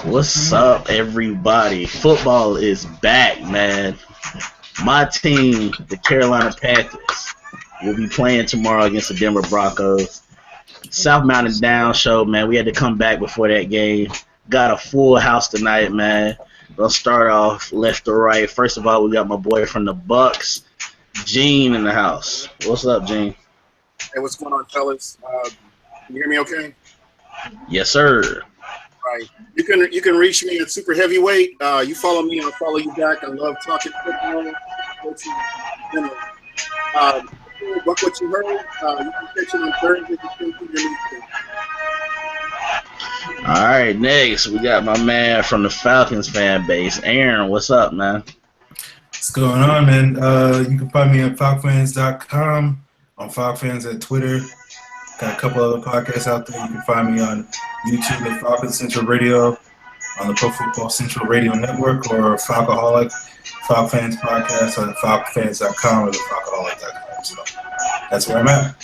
What's up, everybody? Football is back, man. My team, the Carolina Panthers, will be playing tomorrow against the Denver Broncos. South Mountain Down show, man. We had to come back before that game. Got a full house tonight, man. Gonna start off left to right. First of all, we got my boy from the Bucks, Gene, in the house. What's up, Gene? Hey, what's going on, fellas? Can you hear me okay? Yes, sir. Right. You can reach me at super heavyweight. You follow me, I'll follow you back. I love talking football. Uh, what you heard, you can catch it on Thursday. All right, next we got my man from the Falcons fan base, Aaron. What's up, man? What's going on, man? You can find me at falcfans.com, on Falcfans at Twitter. Got a couple other podcasts out there. You can find me on YouTube at Falcon Central Radio, on the Pro Football Central Radio Network, or Falcoholic, Falcfans Podcast on falcfans.com or the falcoholic.com. So that's where I'm at.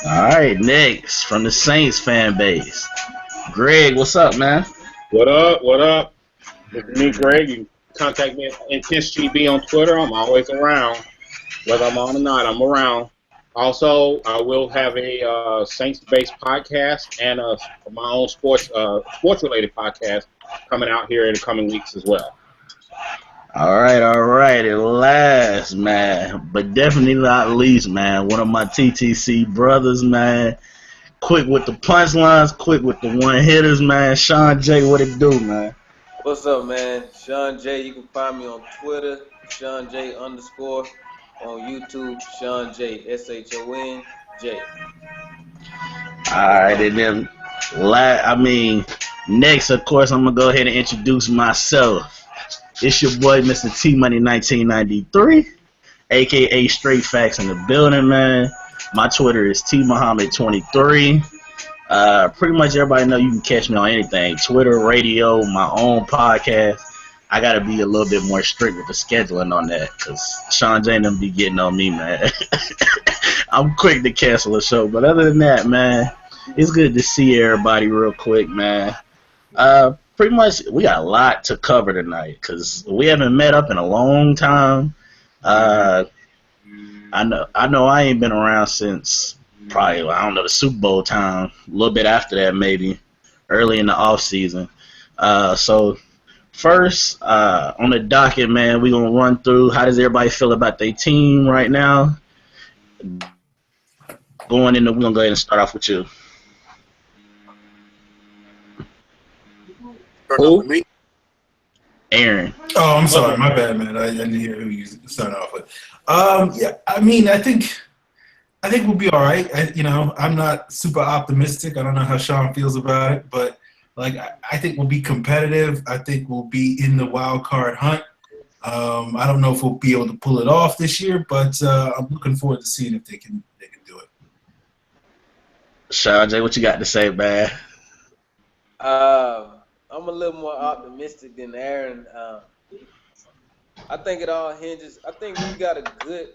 All right, next from the Saints fan base, Greg. What's up, man? What up? What up? It's me, Greg. You can contact me at IntenseGB on Twitter. I'm always around. Whether I'm on or not, I'm around. Also, I will have a Saints-based podcast and my own sports-related podcast coming out here in the coming weeks as well. All right. And last, man, but definitely not least, man, one of my TTC brothers, man. Quick with the punchlines, quick with the one-hitters, man. Sean J, what it do, man? What's up, man? Sean J. You can find me on Twitter, Sean J _ on YouTube, Sean J, SHONJ. All right, and then, next, of course, I'm going to go ahead and introduce myself. It's your boy, Mr. T-Money 1993, a.k.a. Straight Facts in the building, man. My Twitter is TMuhammad23. Pretty much everybody know you can catch me on anything. Twitter, radio, my own podcast. I got to be a little bit more strict with the scheduling on that because Sean J and them be getting on me, man. I'm quick to cancel a show. But other than that, man, it's good to see everybody real quick, man. Pretty much we got a lot to cover tonight because we haven't met up in a long time. I know I ain't been around since probably, the Super Bowl time. A little bit after that, maybe early in the off season. So first on the docket, man, we're gonna run through how does everybody feel about their team right now. We're gonna go ahead and start off with you. Who? Aaron. Oh, I'm sorry. My bad, man. I didn't hear who you started off with. Yeah, I think we'll be all right. I'm not super optimistic. I don't know how Sean feels about it, but I think we'll be competitive. I think we'll be in the wild card hunt. I don't know if we'll be able to pull it off this year, but I'm looking forward to seeing if they can do it. Sean J, what you got to say, man? I'm a little more optimistic than Aaron. I think it all hinges. I think we got a good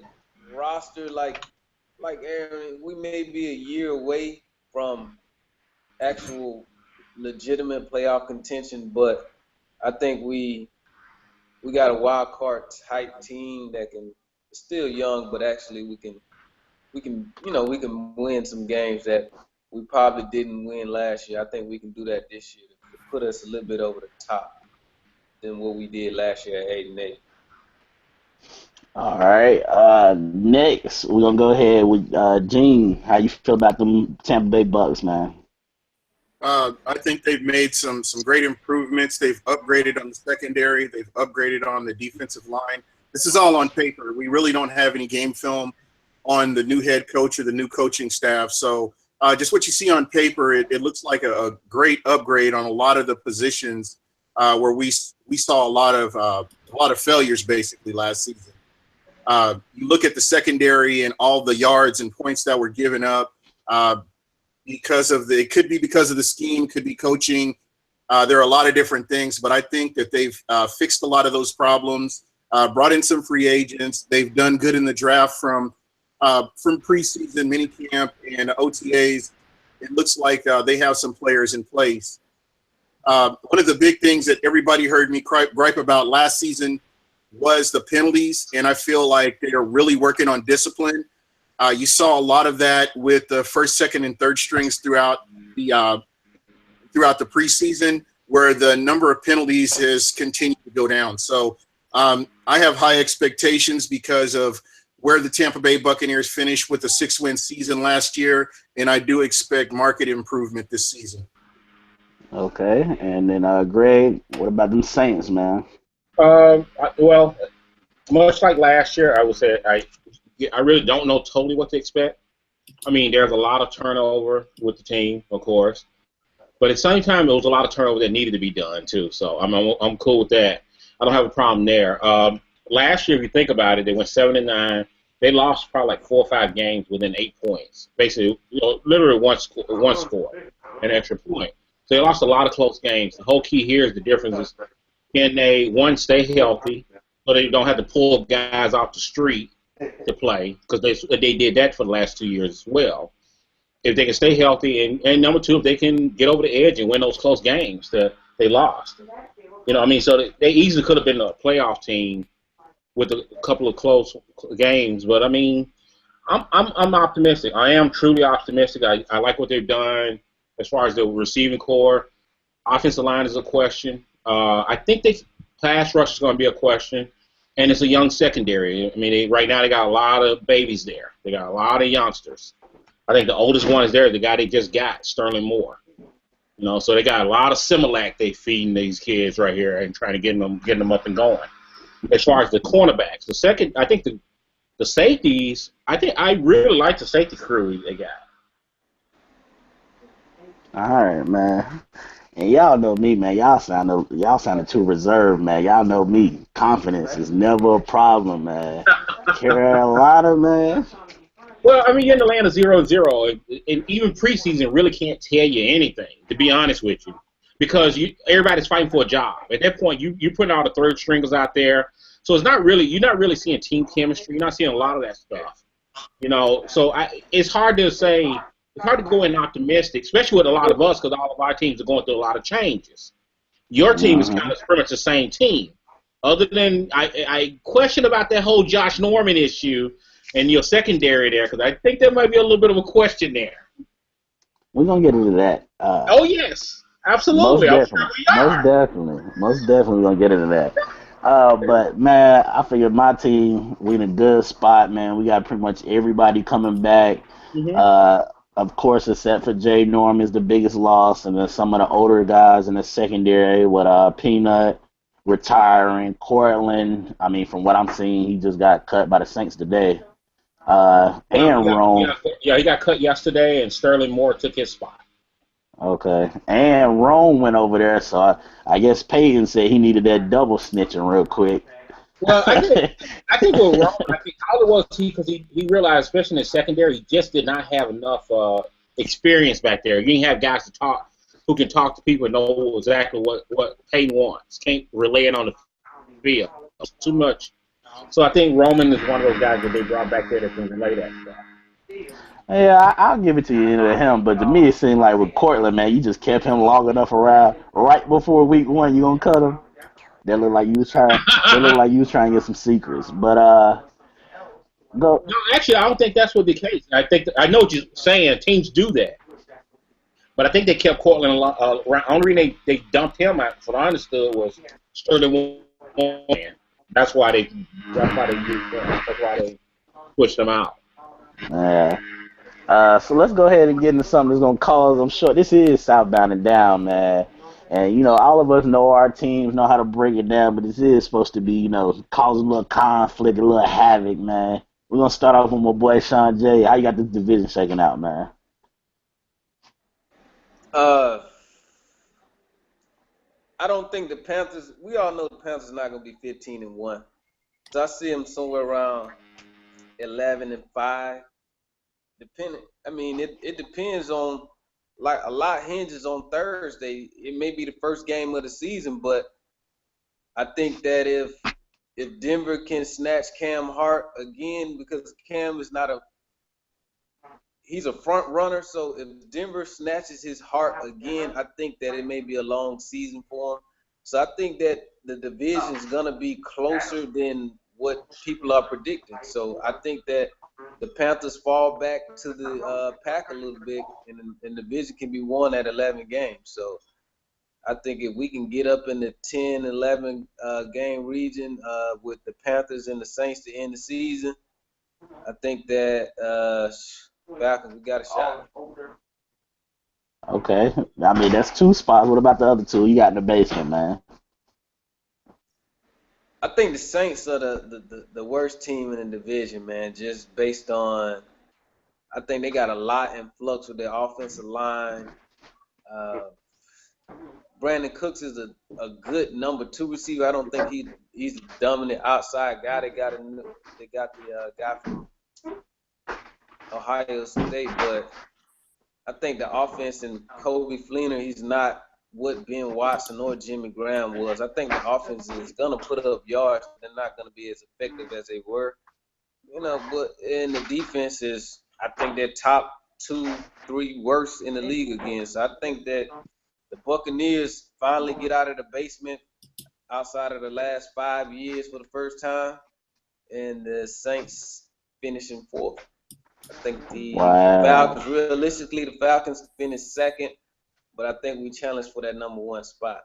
roster. Like Aaron, we may be a year away from actual legitimate playoff contention, but I think we got a wild card type team that can still young, but actually we can win some games that we probably didn't win last year. I think we can do that this year to put us a little bit over the top than what we did last year at 8-8. All right. Next, we're gonna go ahead with Gene. How you feel about them Tampa Bay Bucks, man? I think they've made some great improvements. They've upgraded on the secondary. They've upgraded on the defensive line. This is all on paper. We really don't have any game film on the new head coach or the new coaching staff. So just what you see on paper, it looks like a great upgrade on a lot of the positions where we saw a lot of failures basically last season. You look at the secondary and all the yards and points that were given up. It could be because of the scheme, could be coaching. There are a lot of different things, but I think that they've fixed a lot of those problems, brought in some free agents. They've done good in the draft from preseason, minicamp, and OTAs. It looks like they have some players in place. One of the big things that everybody heard me gripe about last season was the penalties, and I feel like they are really working on discipline. You saw a lot of that with the first, second, and third strings throughout the preseason, where the number of penalties has continued to go down. So I have high expectations because of where the Tampa Bay Buccaneers finished with a 6-win season last year, and I do expect market improvement this season. Okay, and then Greg, what about them Saints, man? Well, much like last year, I would say I really don't know totally what to expect. I mean, there's a lot of turnover with the team, of course, but at the same time, there was a lot of turnover that needed to be done too. So I'm cool with that. I don't have a problem there. Last year, if you think about it, they went 7-9. They lost probably like 4 or 5 games within 8 points. Basically, literally one score, an extra point. So they lost a lot of close games. The whole key here is the difference is can they, one, stay healthy so they don't have to pull guys off the street to play, because they did that for the last 2 years as well. If they can stay healthy, and number two, if they can get over the edge and win those close games that they lost. So they easily could have been a playoff team with a couple of close games. But, I mean, I'm optimistic. I am truly optimistic. I like what they've done as far as the receiving core. Offensive line is a question. I think pass rush is going to be a question. And it's a young secondary. I mean, right now they got a lot of babies there. They got a lot of youngsters. I think the oldest one is there, the guy they just got, Sterling Moore. So they got a lot of Similac they feeding these kids right here and trying to get them up and going. As far as the cornerbacks, I think the safeties, I really like the safety crew they got. All right, man. And y'all know me, man. Y'all sounded too reserved, man. Y'all know me. Confidence is never a problem, man. Carolina, man. Well, I mean, you're in the land of 0-0, and even preseason really can't tell you anything, to be honest with you, because everybody's fighting for a job. At that point, you're putting all the third stringers out there, so you're not really seeing team chemistry. You're not seeing a lot of that stuff, So it's hard to say. It's hard to go in optimistic, especially with a lot of us, because all of our teams are going through a lot of changes. Your team is kind of pretty much the same team. Other than I question about that whole Josh Norman issue and your secondary there, because I think there might be a little bit of a question there. We're going to get into that. Oh, yes. Absolutely. Most definitely we're going to get into that. But, man, I figured my team, we in a good spot, man. We got pretty much everybody coming back. Mm-hmm. Of course, except for Jay Norm is the biggest loss, and then some of the older guys in the secondary with Peanut retiring, Cortland. I mean, from what I'm seeing, he just got cut by the Saints today. And Rome. Yeah, he got cut yesterday, and Sterling Moore took his spot. Okay. And Rome went over there, so I guess Peyton said he needed that double snitching real quick. Well, I think with Rome, I think all it was because he realized, especially in the secondary, he just did not have enough experience back there. You didn't have guys who can talk to people and know exactly what Peyton wants. Can't relay it on the field. It's too much. So I think Roman is one of those guys that they brought back there that can relay that stuff. Yeah, I'll give it to you to him, but to me it seemed like with Cortland, man, you just kept him long enough around. Right before week 1, you gonna cut him? That looked like you was trying. To get some secrets, but go. No, actually, I don't think that's what the case. I know what you're saying. Teams do that, but I think they kept Cortland around. Only reason they dumped him out, what I understood, was Sterling. That's why they pushed him out. Yeah. So let's go ahead and get into something that's gonna cause. I'm sure this is Southbound and Down, man. And, all of us know our teams, know how to break it down, but this is supposed to be, cause a little conflict, a little havoc, man. We're going to start off with my boy Sean J. How you got this division shaking out, man? I don't think the Panthers, we all know the Panthers are not going to be 15-1. So I see them somewhere around 11-5. It depends on, like, a lot hinges on Thursday. It may be the first game of the season, but I think that if Denver can snatch Cam Hart again, because Cam is not he's a front runner. So if Denver snatches his heart again, I think that it may be a long season for him. So I think that the division is gonna be closer than what people are predicting. So I think that the Panthers fall back to the pack a little bit, and the division can be won at 11 games. So I think if we can get up in the 10, 11 game region with the Panthers and the Saints to end the season, I think that Falcons, we got a shot. Okay. I mean, that's 2 spots. What about the other 2 you got in the basement, man? I think the Saints are the worst team in the division, man, just based on I think they got a lot in flux with their offensive line. Brandon Cooks is a good number 2 receiver. I don't think he's a dominant outside guy. They got the guy from Ohio State, but I think the offense and Kobe Fleener, he's not what Ben Watson or Jimmy Graham was. I think the offense is gonna put up yards. They're not gonna be as effective as they were, But in the defense is, I think they're top 2, 3 worst in the league again. So I think that the Buccaneers finally get out of the basement outside of the last 5 years for the first time, and the Saints finishing 4th. I think the Falcons, realistically, the Falcons finish 2nd, but I think we challenge for that number 1 spot.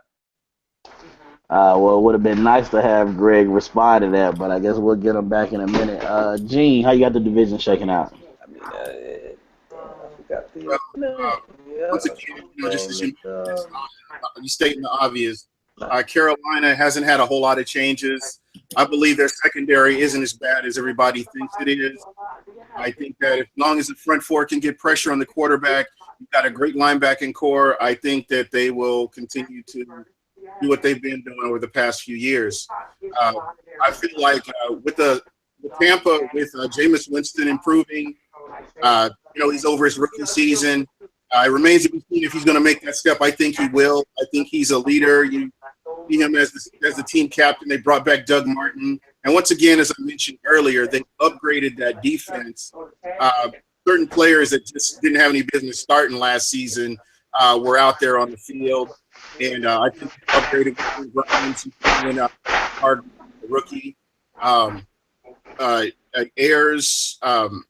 Well, it would have been nice to have Greg respond to that, but I guess we'll get him back in a minute. Gene, how you got the division shaking out? I mean, I forgot the. Once again, just as you stating the obvious, Carolina hasn't had a whole lot of changes. I believe their secondary isn't as bad as everybody thinks it is. I think that as long as the front 4 can get pressure on the quarterback, you've got a great linebacking core. I think that they will continue to do what they've been doing over the past few years. I feel like with Tampa, with Jameis Winston improving, he's over his rookie season. It remains to be seen if he's going to make that step. I think he will. I think he's a leader. You see him as the team captain. They brought back Doug Martin. And once again, as I mentioned earlier, they upgraded that defense. Certain players that just didn't have any business starting last season were out there on the field. And I think they upgraded with Grimes and our rookie. Ayers,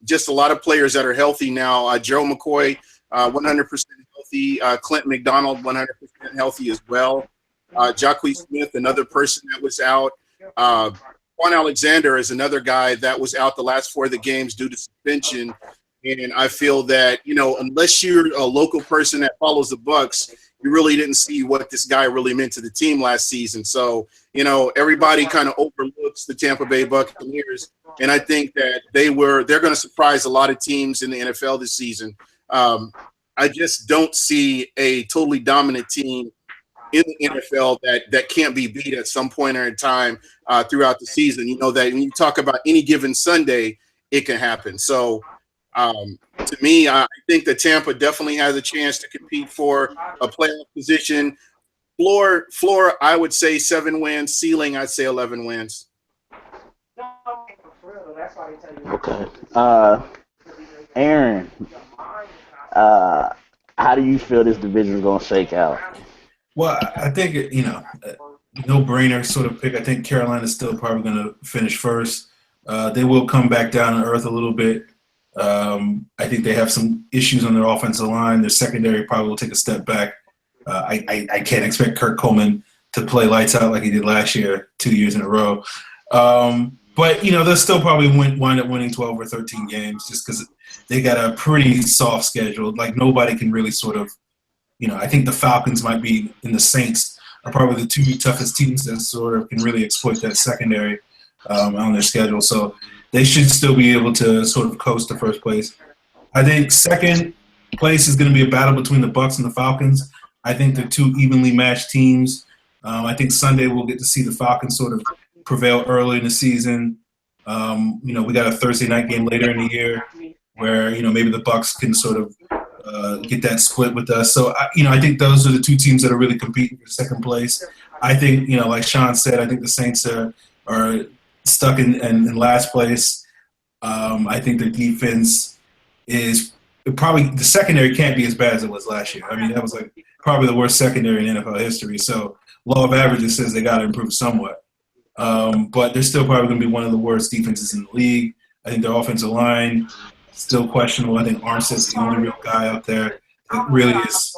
just a lot of players that are healthy now. Joe McCoy, 100% healthy. Clint McDonald, 100% healthy as well. Jacquez Smith, another person that was out. Quan Alexander is another guy that was out the last 4 of the games due to suspension. And I feel that, unless you're a local person that follows the Bucs, you really didn't see what this guy really meant to the team last season. So, everybody kind of overlooks the Tampa Bay Buccaneers. And I think that they're going to surprise a lot of teams in the NFL this season. I just don't see a totally dominant team in the NFL that can't be beat at some point in time throughout the season. That when you talk about any given Sunday, it can happen. So to me, I think that Tampa definitely has a chance to compete for a playoff position. Floor, I would say 7 wins. Ceiling, I'd say 11 wins. Okay. Aaron, how do you feel this division is going to shake out? Well, I think, no-brainer sort of pick. I think Carolina's still probably going to finish first. They will come back down to earth a little bit. I think they have some issues on their offensive line. Their secondary probably will take a step back. I can't expect Kirk Coleman to play lights out like he did last year, 2 years in a row. But, they'll still probably wind up winning 12 or 13 games just because they got a pretty soft schedule. Like, nobody can really sort of, I think the Falcons might be, and the Saints are probably the 2 toughest teams that sort of can really exploit that secondary on their schedule. So they should still be able to sort of coast to first place. I think second place is going to be a battle between the Bucs and the Falcons. I think they're 2 evenly matched teams. I think Sunday we'll get to see the Falcons sort of prevail early in the season. We got a Thursday night game later in the year where, maybe the Bucs can sort of get that split with us. So, I think those are the 2 teams that are really competing for second place. I think, like Sean said, I think the Saints are stuck in last place. I think their defense is probably the secondary can't be as bad as it was last year. I mean, that was like probably the worst secondary in NFL history. So law of averages says they got to improve somewhat. But they're still probably going to be one of the worst defenses in the league. I think their offensive line still questionable. I think Armstead's the only real guy out there that really is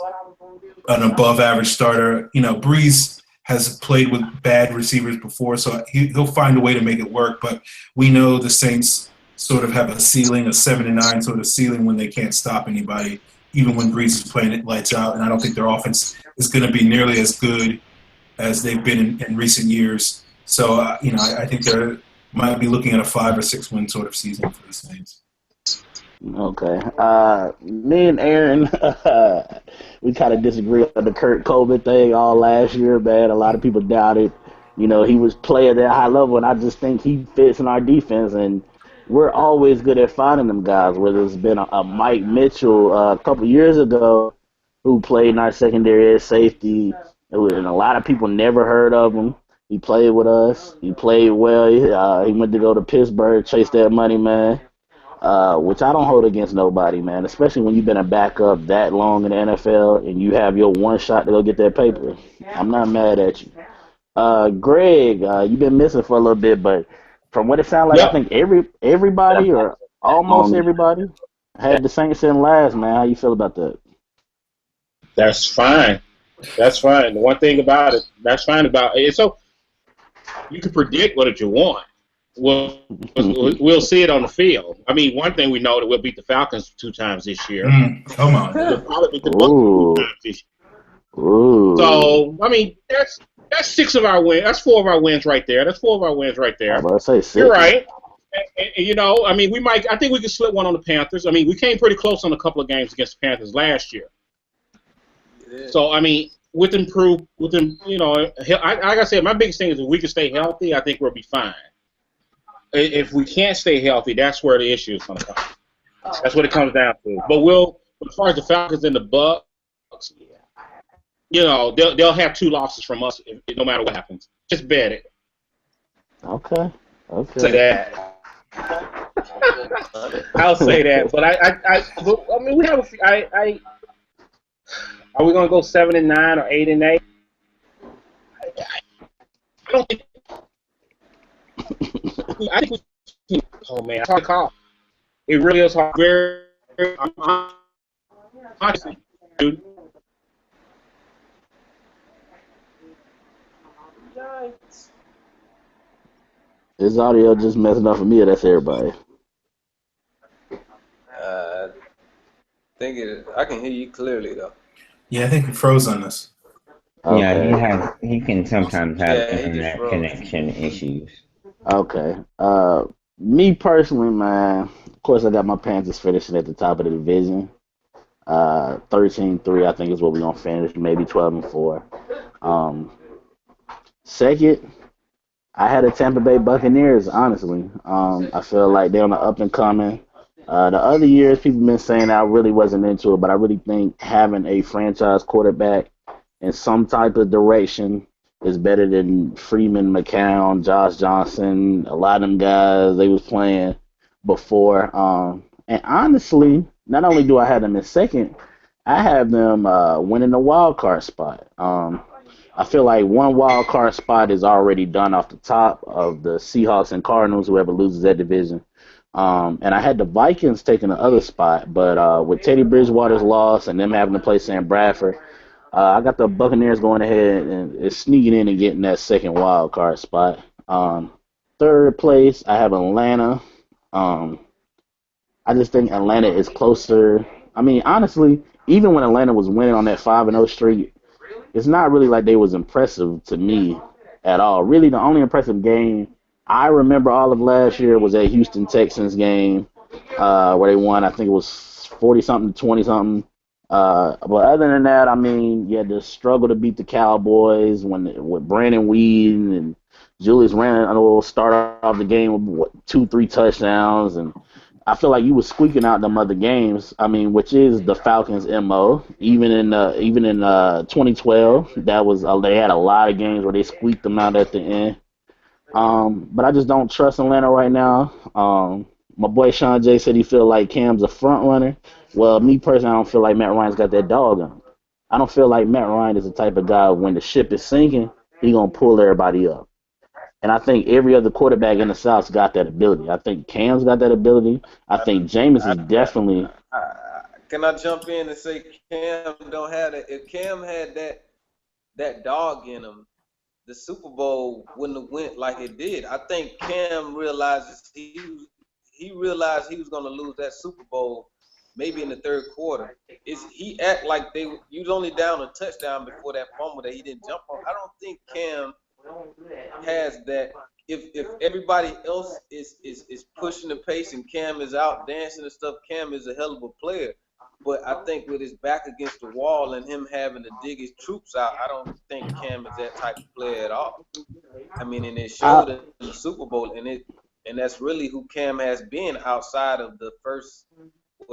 an above-average starter. You know, Breeze has played with bad receivers before, so he'll find a way to make it work. But we know the Saints sort of have a ceiling, a 7-9 sort of ceiling when they can't stop anybody, even when Breeze is playing it lights out. And I don't think their offense is going to be nearly as good as they've been in recent years. So, I think they might be looking at a 5 or 6 win sort of season for the Saints. Okay. Me and Aaron, we kind of disagree on the Kurt Coleman thing all last year, man. A lot of people doubted, he was playing at a high level, and I just think he fits in our defense. And we're always good at finding them guys, whether it's been a Mike Mitchell a couple years ago who played in our secondary as safety, and a lot of people never heard of him. He played with us. He played well. He went to go to Pittsburgh, chase that money, man. Which I don't hold against nobody, man, especially when you've been a backup that long in the NFL and you have your one shot to go get that paper. I'm not mad at you. Greg, you've been missing for a little bit, but from what it sounds like, Yep. I think everybody or almost everybody had the Saints in last, man. How you feel about that? That's fine. That's fine. The one thing about it, that's fine about it. So you can predict what you want. We'll see it on the field. I mean, one thing we know that we'll beat the Falcons 2 times this year. Come on. We'll probably beat the Bucs 2 times this year. Ooh. So, I mean, that's 6 of our wins. That's 4 of our wins right there. That's 4 of our wins right there. I was about to say 6. You're right. And, I mean, I think we could slip one on the Panthers. I mean, we came pretty close on a couple of games against the Panthers last year. Yeah. So, I mean, like I said, my biggest thing is if we can stay healthy, I think we'll be fine. If we can't stay healthy, that's where the issue is going to come. That's what it comes down to. But as far as the Falcons and the Bucs, they'll have 2 losses from us no matter what happens. Just bet it. Okay. Say that. I'll say that. But I mean, we have a few. Are we going to go 7-9 or 8-8? I don't think. I think oh man, it's hard to call. It really is hard. Very, honestly, dude. Is audio just messing up for me, or that's everybody? I can hear you clearly though. Yeah, I think we froze on this. Okay. Yeah, he can sometimes have Yeah, he just internet froze. connection issues. Okay. Me personally, man, of course I got my Panthers finishing at the top of the division. 13-3, I think is what we're gonna finish, maybe 12-4. Second, I had a Tampa Bay Buccaneers, honestly. I feel like they're on the up and coming. The other years people been saying I really wasn't into it, but I really think having a franchise quarterback in some type of direction is better than Freeman, McCown, Josh Johnson, a lot of them guys they was playing before. And honestly, not only do I have them in second, I have them winning the wild card spot. I feel like one wild card spot is already done off the top of the Seahawks and Cardinals, whoever loses that division. And I had the Vikings taking the other spot, but with Teddy Bridgewater's loss and them having to play Sam Bradford, I got the Buccaneers going ahead and sneaking in and getting that second wild card spot. Third place, I have Atlanta. I just think Atlanta is closer. I mean, honestly, even when Atlanta was winning on that 5-0 streak, it's not really like they was impressive to me at all. Really, the only impressive game I remember all of last year was that Houston Texans game where they won. I think it was 40-something to 20-something. But other than that, I mean, you had to struggle to beat the Cowboys with Brandon Weed and Julius Randle start off the game with 2-3 touchdowns, and I feel like you was squeaking out them other games. I mean, which is the Falcons' MO. Even in 2012, that was they had a lot of games where they squeaked them out at the end. But I just don't trust Atlanta right now. My boy Sean J said he feel like Cam's a front runner. Well, me personally, I don't feel like Matt Ryan's got that dog in him. I don't feel like Matt Ryan is the type of guy when the ship is sinking, he gonna pull everybody up. And I think every other quarterback in the South's got that ability. I think Cam's got that ability. I think Jameis is definitely. Can I jump in and say Cam don't have that? If Cam had that dog in him, the Super Bowl wouldn't have went like it did. I think Cam realizes he realized he was going to lose that Super Bowl maybe in the third quarter. He act like he was only down a touchdown before that fumble that he didn't jump on. I don't think Cam has that. If everybody else is pushing the pace and Cam is out dancing and stuff, Cam is a hell of a player. But I think with his back against the wall and him having to dig his troops out, I don't think Cam is that type of player at all. I mean, and it showed in the Super Bowl, and that's really who Cam has been outside of the first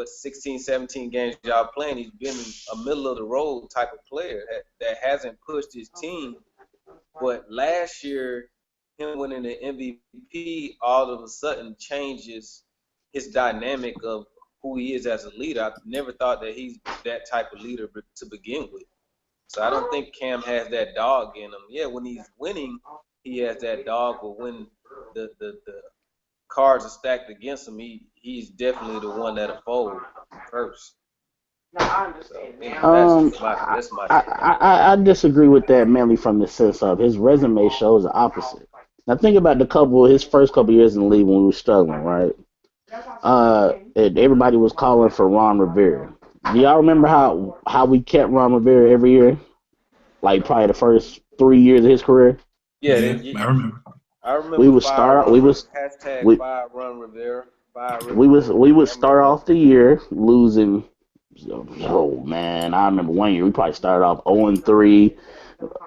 16, 17 games y'all playing. He's been a middle of the road type of player that hasn't pushed his team. But last year, him winning the MVP all of a sudden changes his dynamic of who he is as a leader. I never thought that he's that type of leader to begin with. So I don't think Cam has that dog in him. Yeah, when he's winning, he has that dog, but when the cards are stacked against him, he's definitely the one that'll fold first. So, that's my I disagree with that mainly from the sense of his resume shows the opposite. Now think about his first couple years in the league when we were struggling, right? And everybody was calling for Ron Rivera. Do y'all remember how we kept Ron Rivera every year? Like probably the first 3 years of his career. Yeah, I remember. We would start. hashtag fire Ron Rivera. We would start off the year losing. Oh man, I remember one year we probably started off 0-3,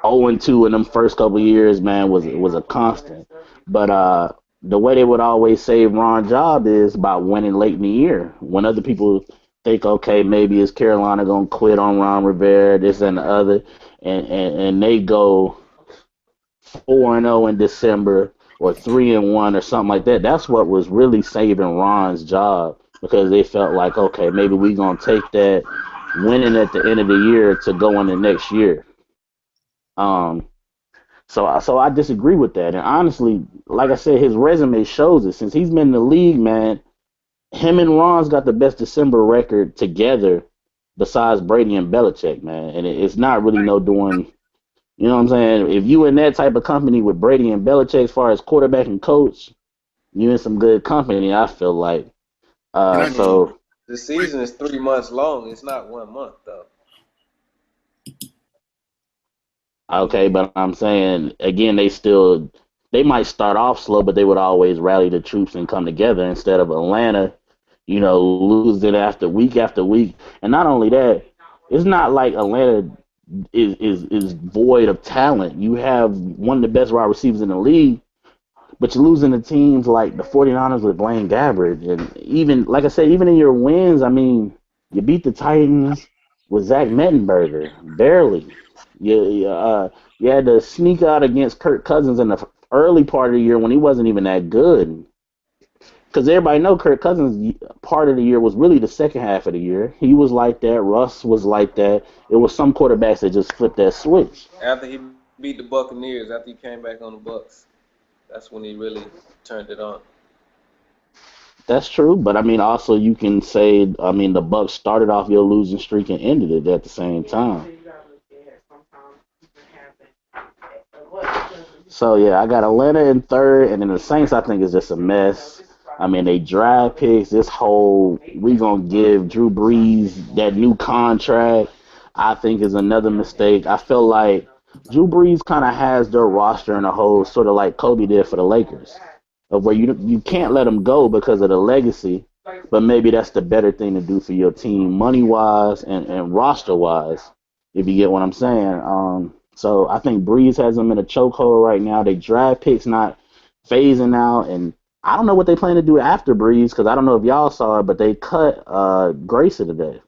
0-2 in them first couple of years. Man, was a constant. But the way they would always save Ron's job is by winning late in the year. When other people think, okay, maybe is Carolina gonna quit on Ron Rivera, this and the other, and they go 4-0 in December or 3-1 or something like that. That's what was really saving Ron's job because they felt like, okay, maybe we gonna take that winning at the end of the year to go in the next year. So I disagree with that. And honestly, like I said, his resume shows it. Since he's been in the league, man, him and Ron's got the best December record together besides Brady and Belichick, man. And it's not really no doing, you know what I'm saying? If you in that type of company with Brady and Belichick as far as quarterback and coach, you in some good company, I feel like. So the season is 3 months long. It's not 1 month, though. Okay, but I'm saying again, they might start off slow, but they would always rally the troops and come together instead of Atlanta, losing after week. And not only that, it's not like Atlanta is void of talent. You have one of the best wide receivers in the league, but you're losing to teams like the 49ers with Blaine Gabbert. And even, like I said, even in your wins, I mean, you beat the Titans with Zach Mettenberger, barely. You had to sneak out against Kirk Cousins in the early part of the year when he wasn't even that good. Because everybody know Kirk Cousins part of the year was really the second half of the year. He was like that. Russ was like that. It was some quarterbacks that just flipped that switch. After he beat the Buccaneers, after he came back on the Bucs, that's when he really turned it on. That's true, but I mean, also you can say, the Bucs started off your losing streak and ended it at the same time. So yeah, I got Atlanta in third, and then the Saints I think is just a mess. I mean, they draft picks. This whole we gonna give Drew Brees that new contract, I think is another mistake. I feel like Drew Brees kind of has their roster in a hole, sort of like Kobe did for the Lakers, of where you can't let him go because of the legacy, but maybe that's the better thing to do for your team, money wise and roster wise, if you get what I'm saying. So I think Breeze has them in a chokehold right now. They draft picks not phasing out, and I don't know what they plan to do after Breeze because I don't know if y'all saw it, but they cut Grayson today.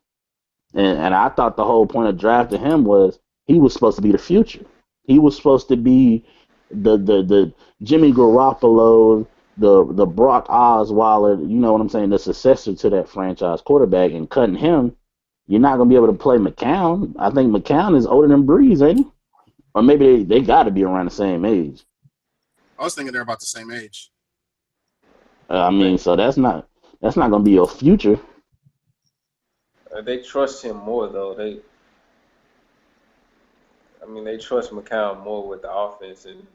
And I thought the whole point of drafting him was he was supposed to be the future. He was supposed to be the Jimmy Garoppolo the Brock Osweiler, you know what I'm saying, the successor to that franchise quarterback, and cutting him, you're not gonna be able to play McCown. I think McCown is older than Breeze, ain't he? Or maybe they got to be around the same age. I was thinking they're about the same age. I mean, so that's not gonna be your future. They trust him more though. They trust McCown more with the offense, and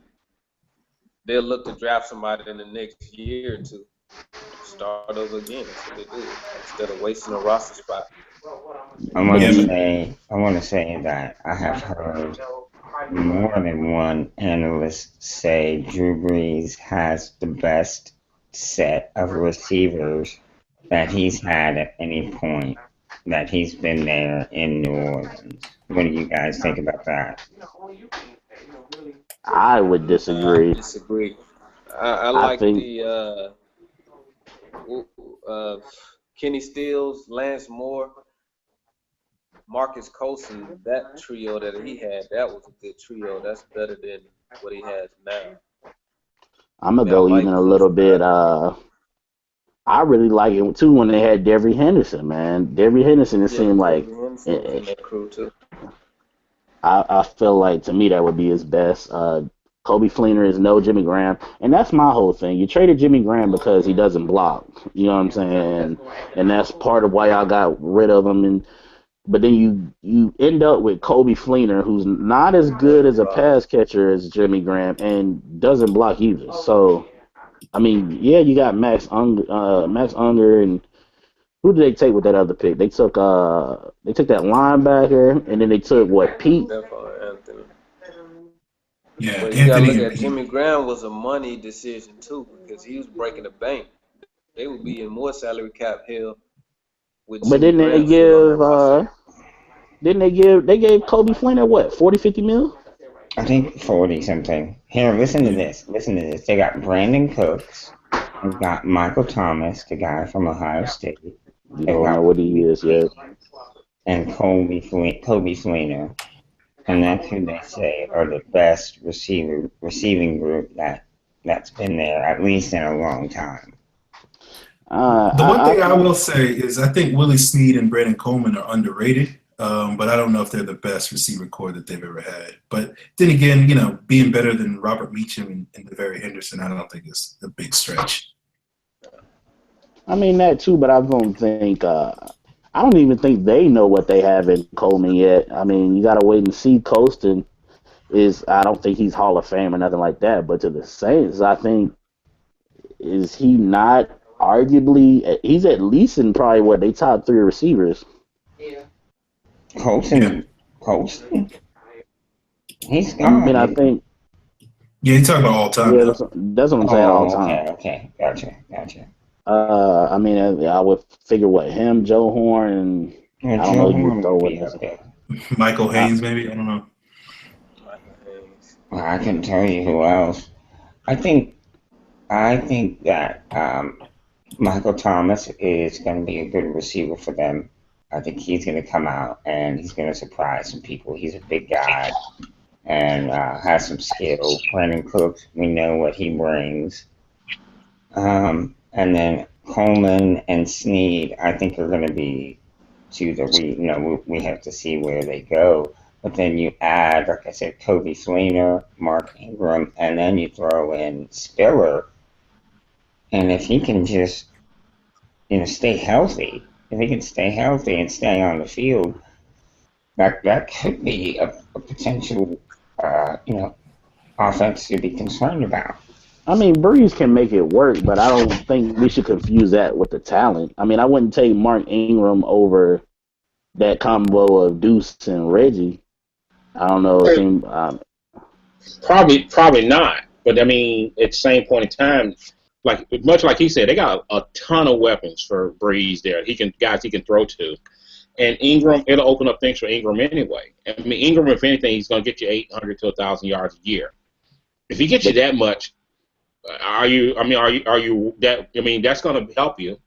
they'll look to draft somebody in the next year or two. Start over again. That's what they do instead of wasting a roster spot. I want to say that I have heard more than one analyst say Drew Brees has the best set of receivers that he's had at any point that he's been there in New Orleans. What do you guys think about that? I would disagree. I disagree. I like think the Kenny Stills, Lance Moore, Marcus Colson, that trio that he had, that was a good trio. That's better than what he has now. I'm gonna go even a little bit. I really like it too when they had Devery Henderson, man. Devery Henderson, it seemed like in that crew too. I feel like to me that would be his best. Kobe Fleener is no Jimmy Graham, and that's my whole thing. You traded Jimmy Graham because he doesn't block. You know what I'm saying? And that's part of why y'all got rid of him. But then you end up with Kobe Fleener, who's not as good as a pass catcher as Jimmy Graham, and doesn't block either. So, I mean, yeah, you got Max Unger, and who did they take with that other pick? They took that linebacker, and then they took what, Pete? Anthony. Yeah, but you gotta look at Jimmy Graham was a money decision too, because he was breaking the bank. They would be in more salary cap hell. But didn't they gave Kobe Fleener what, 40, 50 mil? I think 40 something. Here, listen to this. They got Brandon Cooks. They've got Michael Thomas, the guy from Ohio State. You don't know what he is yet. And Kobe Fleener. And that's who they say are the best receiving group that's been there at least in a long time. The one thing I will say is I think Willie Snead and Brandon Coleman are underrated, but I don't know if they're the best receiver core that they've ever had. But then again, being better than Robert Meacham and DeVary Henderson, I don't think it's a big stretch. I mean that too, but I don't think I don't even think they know what they have in Coleman yet. I mean, you gotta wait and see. Colston I don't think he's Hall of Fame or nothing like that. But to the Saints, I think is he not arguably? He's at least in probably they top 3 receivers. Yeah. Colston. He's gone. I mean, I think. Yeah, you're talking about all time. Yeah, that's what I'm saying. All time. Okay, gotcha. I mean, I would figure him, Joe Horn, and I don't know who you throw in there. Michael Haynes, maybe, I don't know. Well, I can tell you who else. I think that Michael Thomas is going to be a good receiver for them. I think he's going to come out and he's going to surprise some people. He's a big guy and has some skill. Brandon Cooks, we know what he brings. And then Coleman and Snead, I think are going to be we have to see where they go. But then you add, like I said, Kobe Fleener, Mark Ingram, and then you throw in Spiller. And if he can just, stay healthy, and stay on the field, that could be a potential, offense to be concerned about. I mean, Breeze can make it work, but I don't think we should confuse that with the talent. I mean, I wouldn't take Mark Ingram over that combo of Deuce and Reggie. I don't know. Probably not. But I mean, at the same point in time, much like he said, they got a ton of weapons for Breeze there. He can throw to, and Ingram, it'll open up things for Ingram anyway. I mean, Ingram, if anything, he's going to get you 800 to 1,000 yards a year. If he gets you that much. That's going to help you.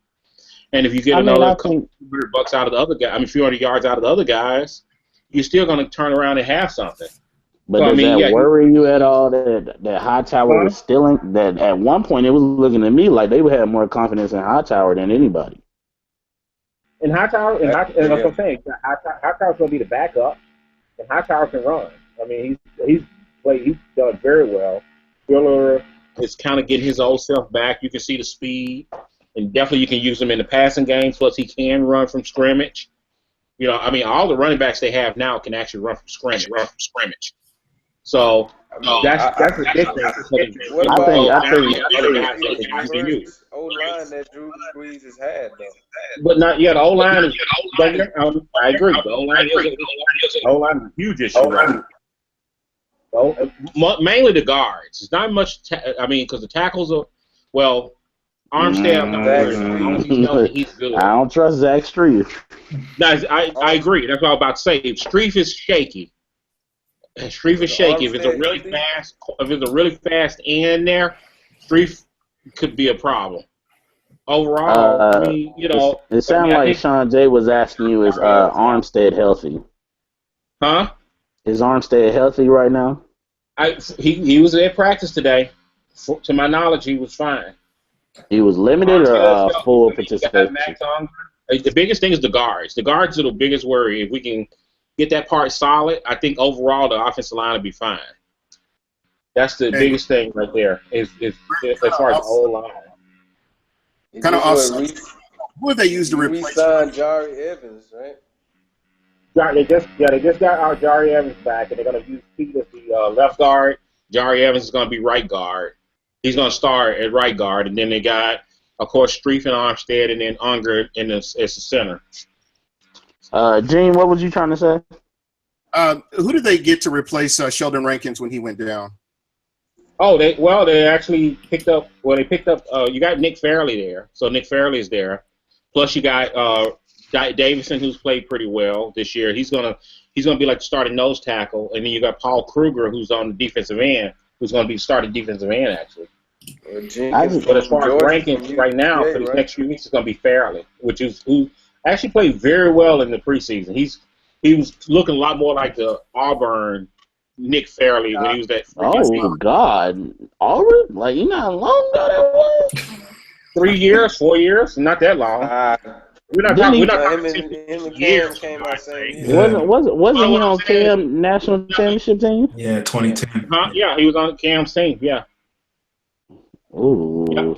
And if you get another couple $100 out of the other guy, a few hundred yards out of the other guys, you're still going to turn around and have something. But So I does mean, that yeah, worry you at all that Hightower huh? was stealing? That at one point it was looking to me like they would have more confidence in Hightower than anybody. And Hightower, and, That, and that's yeah. what I'm saying. Hightower's going to be the backup, and Hightower can run. I mean, he's done very well. Spiller is kind of getting his old self back. You can see the speed, and definitely you can use him in the passing game. Plus, he can run from scrimmage. You know, I mean, all the running backs they have now can actually run from scrimmage. So I mean, that's a big thing. what I about think I Now think you have other guys that the can actually use. first O line that Drew Brees has had though? But not yet. The O line is. I agree. The O line is a huge issue right now. So, mainly the guards. It's not much. I mean, because the tackles are well. Armstead, I'm not worried about. As long as he's healthy, he's good. I don't trust Zach Street. No, I agree. That's what I was about to say. If Streif is shaky, If it's a really fast end there, Streif could be a problem. Overall, I mean, It sounded like Sean Jay was asking you, is Armstead healthy? Huh? Is Armstead healthy right now? He was at practice today. To my knowledge, he was fine. He was limited or full participation? The biggest thing is the guards. The guards are the biggest worry. If we can get that part solid, I think overall the offensive line will be fine. That's the biggest thing right there. Is as far as the whole line. Kind of offset. Who have they used to replace? Signed Jari Evans, right? They just got our Jari Evans back, and they're going to use Pete as the left guard. Jari Evans is going to be right guard. He's going to start at right guard, and then they got, of course, Streif and Armstead, and then Unger as the center. Gene, what was you trying to say? Who did they get to replace Sheldon Rankins when he went down? Oh, they actually picked up. Well, they picked up. You got Nick Fairley there, so Nick Fairley is there. Plus, you got Davidson, who's played pretty well this year. He's gonna be like the starting nose tackle, and then you got Paul Kruger, who's on the defensive end, who's gonna be starting defensive end actually. But as far as rankings right now for these next few weeks, it's gonna be Fairley, who actually played very well in the preseason. He was looking a lot more like the Auburn Nick Fairley when he was that. Oh God, Auburn? Like you know how long ago that was? 3 years, 4 years, not that long. We're not talking years. Wasn't he on Cam national championship team? Yeah, 2010. Yeah, he was on Cam's team. Yeah. Ooh. Yeah.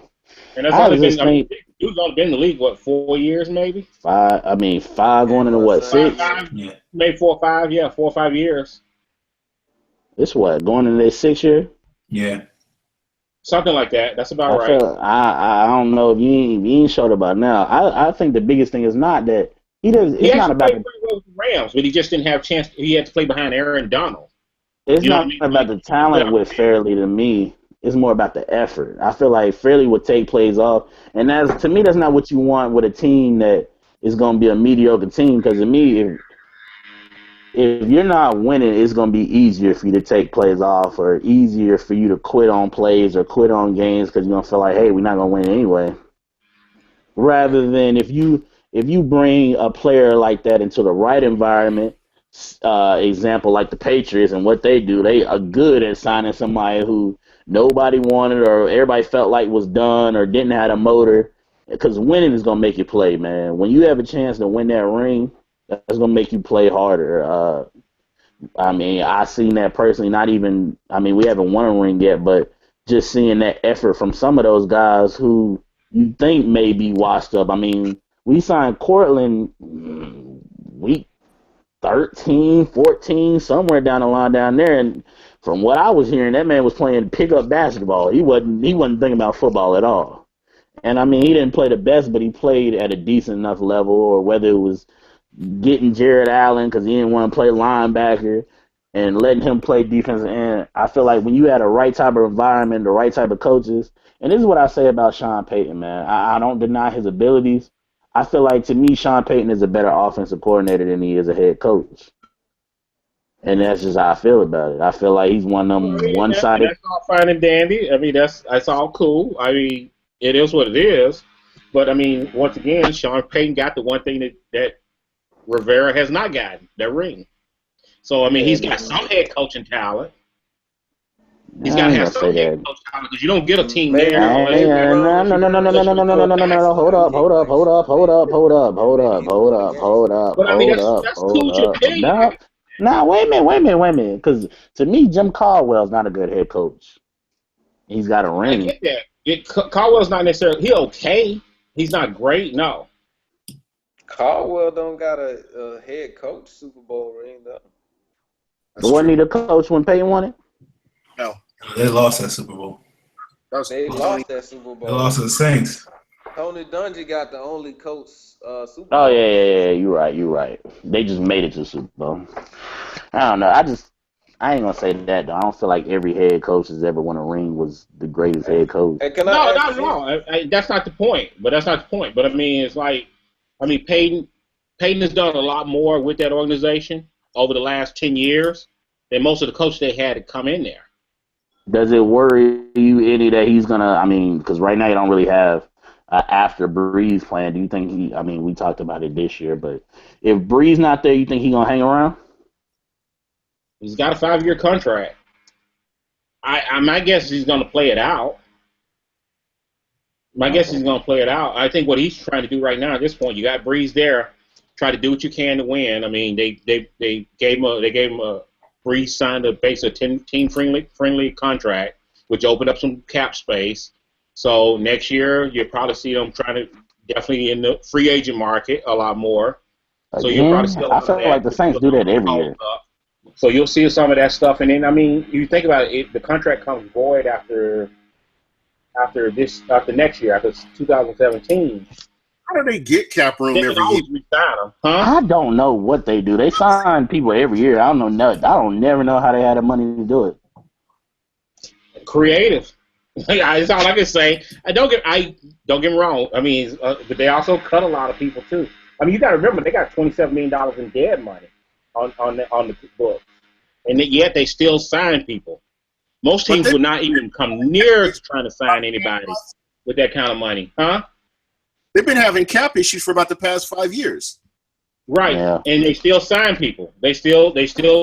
And that's only been. He's only been in the league, what, 4 years maybe? 5. I mean, 5 going into what, 6? Yeah. Maybe 4 or 5. Yeah, 4 or 5 years. This what, going into their 6th year? Yeah. Something like that. That's about right. I don't know if you ain't showed about now. I think the biggest thing is not that he does. It's not about the Rams, but he just didn't have a chance. He had to play behind Aaron Donald. It's not about the talent with Fairley to me. It's more about the effort. I feel like Fairley would take plays off, and to me, that's not what you want with a team that is going to be a mediocre team. Because to me, if you're not winning, it's going to be easier for you to take plays off, or easier for you to quit on plays or quit on games because you're going to feel like, hey, we're not going to win anyway. Rather than if you bring a player like that into the right environment, example like the Patriots and what they do, they are good at signing somebody who nobody wanted or everybody felt like was done or didn't have a motor, because winning is going to make you play, man. When you have a chance to win that ring, that's going to make you play harder. I mean, I seen that personally, we haven't won a ring yet, but just seeing that effort from some of those guys who you think may be washed up. I mean, we signed Cortland week 13, 14, somewhere down the line down there, and from what I was hearing, that man was playing pickup basketball. He wasn't thinking about football at all. And I mean, he didn't play the best, but he played at a decent enough level, or whether it was getting Jared Allen because he didn't want to play linebacker and letting him play defensive end. I feel like when you had a right type of environment, the right type of coaches, and this is what I say about Sean Payton, man. I don't deny his abilities. I feel like, to me, Sean Payton is a better offensive coordinator than he is a head coach. And that's just how I feel about it. I feel like he's one of them one-sided. That's all fine and dandy. I mean, that's all cool. I mean, it is what it is. But, I mean, once again, Sean Payton got the one thing that Rivera has not gotten, that ring. So I mean, he's got some head coaching talent. He's got to have some head coach talent because you don't get a team there unless you have No. Hold up. But I mean, that's cool with your opinion. Nah, wait a minute. Because to me, Jim Caldwell's not a good head coach. He's got a ring. I get that. Caldwell's not necessarily. He okay. He's not great. No. Caldwell don't got a head coach Super Bowl ring though. Wasn't he the coach when Peyton won it? No. They lost that Super Bowl. They lost that Super Bowl. They lost to the Saints. Tony Dungy got the only coach Super Bowl. Oh yeah. You're right. They just made it to the Super Bowl. I don't know. I ain't gonna say that though. I don't feel like every head coach that's ever won a ring was the greatest head coach. Hey, No. That's not the point. But I mean, it's like, Peyton has done a lot more with that organization over the last 10 years than most of the coaches they had to come in there. Does it worry you any that he's gonna? Because right now you don't really have after Breeze plan. Do you think he? We talked about it this year, but if Breeze not there, you think he gonna hang around? He's got a 5-year contract. My guess is he's gonna play it out. I think what he's trying to do right now at this point, you got Breeze there, try to do what you can to win. They gave him a Breeze signed a team friendly contract, which opened up some cap space. So next year you'll probably see them trying to definitely in the free agent market a lot more. So you'll probably see I feel like the Saints do that every year. So you'll see some of that stuff, and then you think about it, the contract comes void after next year, after 2017. How do they get cap room every year? Resign them, huh? I don't know what they do. They sign people every year. I don't know nothing. I don't never know how they had the money to do it. Creative. That's all I can say. Don't get me wrong. But they also cut a lot of people too. You got to remember they got $27 million in dead money on the book, and yet they still sign people. Most teams would not even come near trying to sign anybody with that kind of money, huh? They've been having cap issues for about the past 5 years. Right, yeah. And they still sign people. They still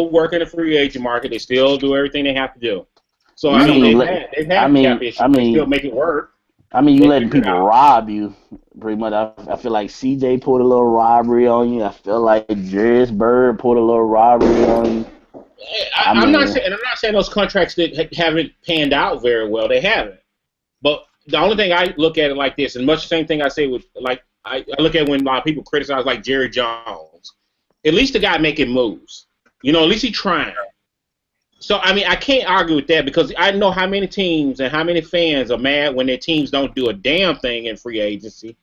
work in the free agent market. They still do everything they have to do. So they've had cap issues. They still make it work. You letting people rob you, pretty much. I feel like CJ pulled a little robbery on you. I feel like Jarius Bird pulled a little robbery on you. I'm not saying those contracts that haven't panned out very well. They haven't. But the only thing I look at it like this, and much the same thing I say with I look at when a lot of people criticize like Jerry Jones. At least the guy making moves. At least he's trying. So I can't argue with that because I know how many teams and how many fans are mad when their teams don't do a damn thing in free agency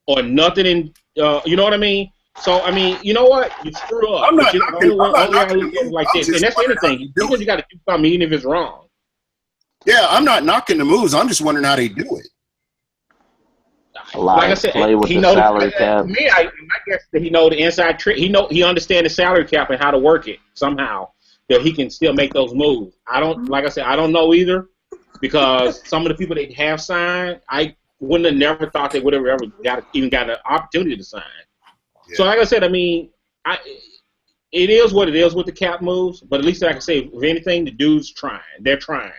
or nothing in. You know what I mean? So you know what? You screw up. I'm not like this, and that's the other thing. You got to do something even if it's wrong. Yeah, I'm not knocking the moves. I'm just wondering how they do it. Like I said, he knows the salary cap. I guess that he knows the inside trick. He understands the salary cap and how to work it somehow that he can still make those moves. I don't know either because some of the people they have signed, I wouldn't have never thought they would have ever got an opportunity to sign. Yeah. So like I said, it is what it is with the cap moves. But at least like I say, if anything, the dude's trying. They're trying.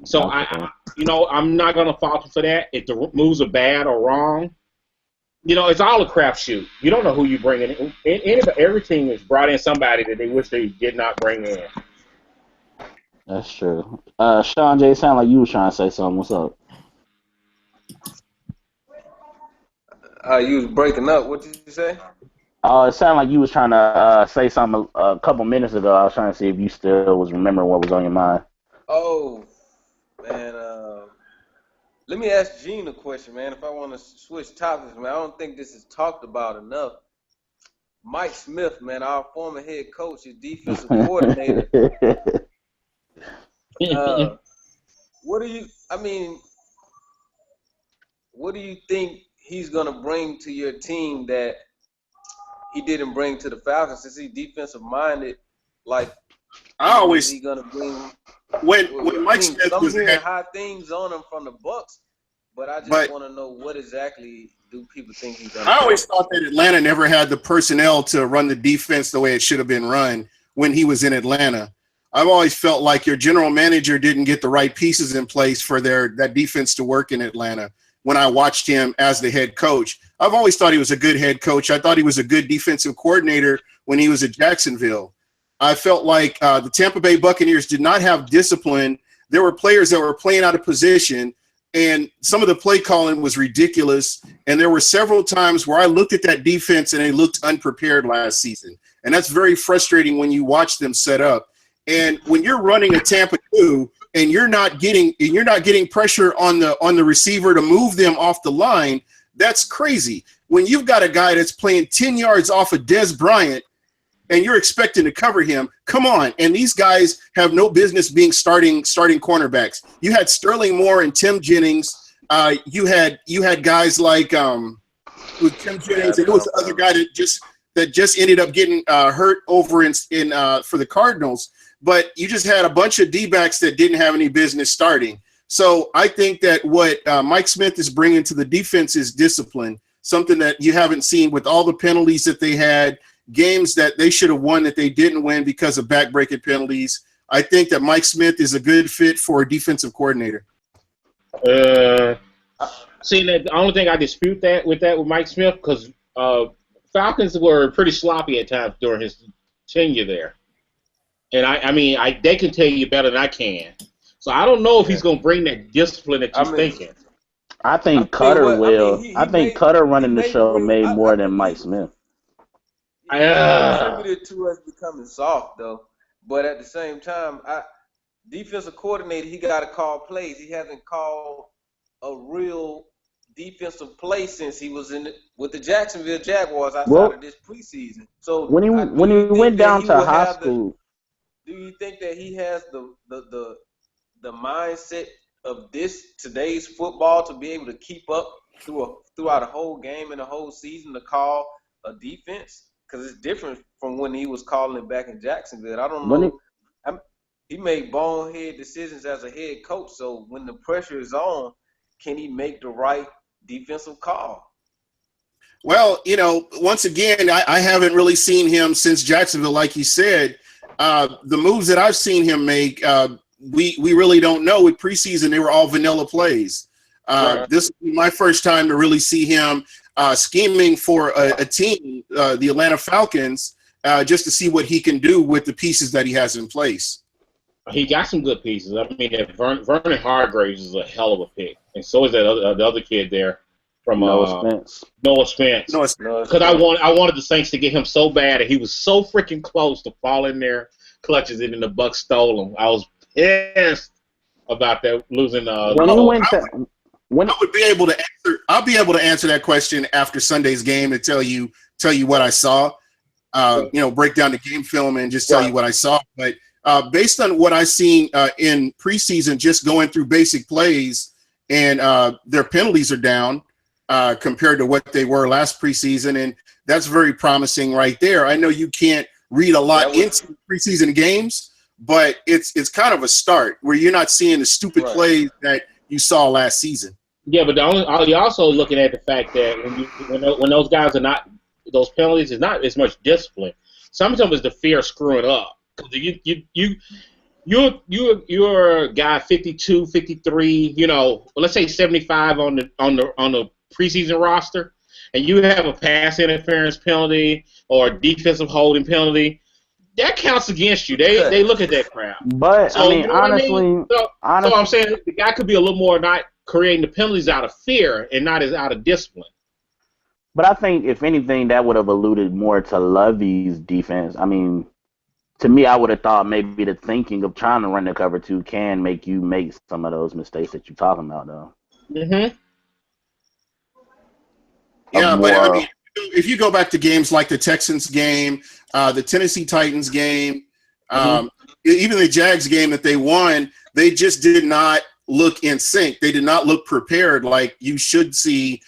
So I'm not gonna falter for that. If the moves are bad or wrong, it's all a crapshoot. You don't know who you bring in. Every team has brought in somebody that they wish they did not bring in. That's true. Sean J, sound like you was trying to say something. What's up? You was breaking up. What did you say? It sounded like you was trying to say something a couple minutes ago. I was trying to see if you still was remembering what was on your mind. Oh. Man, let me ask Gene a question, man. If I want to switch topics, man, I don't think this is talked about enough. Mike Smith, man, our former head coach, his defensive coordinator. What do you think he's gonna bring to your team that he didn't bring to the Falcons? Since he's defensive minded, is he gonna bring? When Mike Smith was hearing high things on him from the Bucs, but I just want to know what exactly do people think he's going to do. I always thought that Atlanta never had the personnel to run the defense the way it should have been run when he was in Atlanta. I've always felt like your general manager didn't get the right pieces in place for that defense to work in Atlanta when I watched him as the head coach. I've always thought he was a good head coach. I thought he was a good defensive coordinator when he was at Jacksonville. I felt like the Tampa Bay Buccaneers did not have discipline. There were players that were playing out of position, and some of the play calling was ridiculous. And there were several times where I looked at that defense and they looked unprepared last season. And that's very frustrating when you watch them set up. And when you're running a Tampa 2 and you're not getting pressure on the receiver to move them off the line, that's crazy. When you've got a guy that's playing 10 yards off of Des Bryant and you're expecting to cover him, come on. And these guys have no business being starting cornerbacks. You had Sterling Moore and Tim Jennings. You had guys like with Tim Jennings, and there was the other guy that just ended up getting hurt over in for the Cardinals. But you just had a bunch of D-backs that didn't have any business starting. So I think that what Mike Smith is bringing to the defense is discipline, something that you haven't seen with all the penalties that they had, games that they should have won that they didn't win because of backbreaking penalties. I think that Mike Smith is a good fit for a defensive coordinator. See, the only thing I dispute with Mike Smith, because Falcons were pretty sloppy at times during his tenure there. And I mean, they can tell you better than I can. So I don't know if he's going to bring that discipline that you're thinking. I think Cutter will. I think Cutter running the show made more than Mike Smith. He contributed to us becoming soft, though. But at the same time, defensive coordinator, he got to call plays. He hasn't called a real defensive play since he was with the Jacksonville Jaguars outside of this preseason. So when he went down to high school. Do you think that he has the mindset of today's football to be able to keep up throughout a whole game and a whole season to call a defense? Because it's different from when he was calling it back in Jacksonville. I don't know. He made bonehead decisions as a head coach. So when the pressure is on, can he make the right defensive call? Well, once again, I haven't really seen him since Jacksonville, like you said. The moves that I've seen him make, we really don't know. With preseason, they were all vanilla plays. This is my first time to really see him scheming for a team, the Atlanta Falcons, just to see what he can do with the pieces that he has in place. He got some good pieces. I mean, Vernon Hargraves is a hell of a pick, and so is the other kid there from Noah Spence. Because I wanted the Saints to get him so bad, and he was so freaking close to fall in their clutches, and then the Bucs stole him. I was pissed about that losing. I'll be able to answer that question after Sunday's game and tell you what I saw. Break down the game film and just tell you what I saw. But based on what I've seen in preseason, just going through basic plays, and their penalties are down compared to what they were last preseason, and that's very promising right there. I know you can't read a lot into preseason games, but it's kind of a start where you're not seeing the stupid plays that you saw last season. Yeah, but you're also looking at the fact that when those guys are not, those penalties is not as much discipline. Sometimes it's the fear of screwing up. You're a guy 52, 53, let's say 75 on the preseason roster, and you have a pass interference penalty or a defensive holding penalty. That counts against you. They look at that crap. But so, honestly, so I'm saying the guy could be a little more not creating the penalties out of fear and not as out of discipline. But I think if anything, that would have alluded more to Lovey's defense. I mean, to me, I would have thought maybe the thinking of trying to run the cover two can make you make some of those mistakes that you're talking about, though. Mm-hmm. Yeah, but I mean, if you go back to games like the Texans game, the Tennessee Titans game, even the Jags game that they won, they just did not look in sync. They did not look prepared like you should see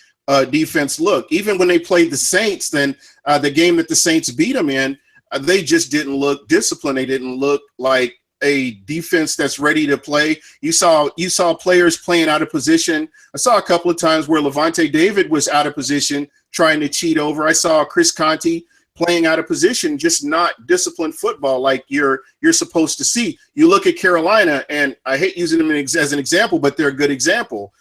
defense look. Even when they played the Saints, then the game that the Saints beat them in, they just didn't look disciplined. They didn't look like a defense that's ready to play. You saw players playing out of position. I saw a couple of times where Levante David was out of position trying to cheat over. I saw Chris Conte playing out of position, just not disciplined football like you're supposed to see. You look at Carolina, and I hate using them as an example, but they're a good example.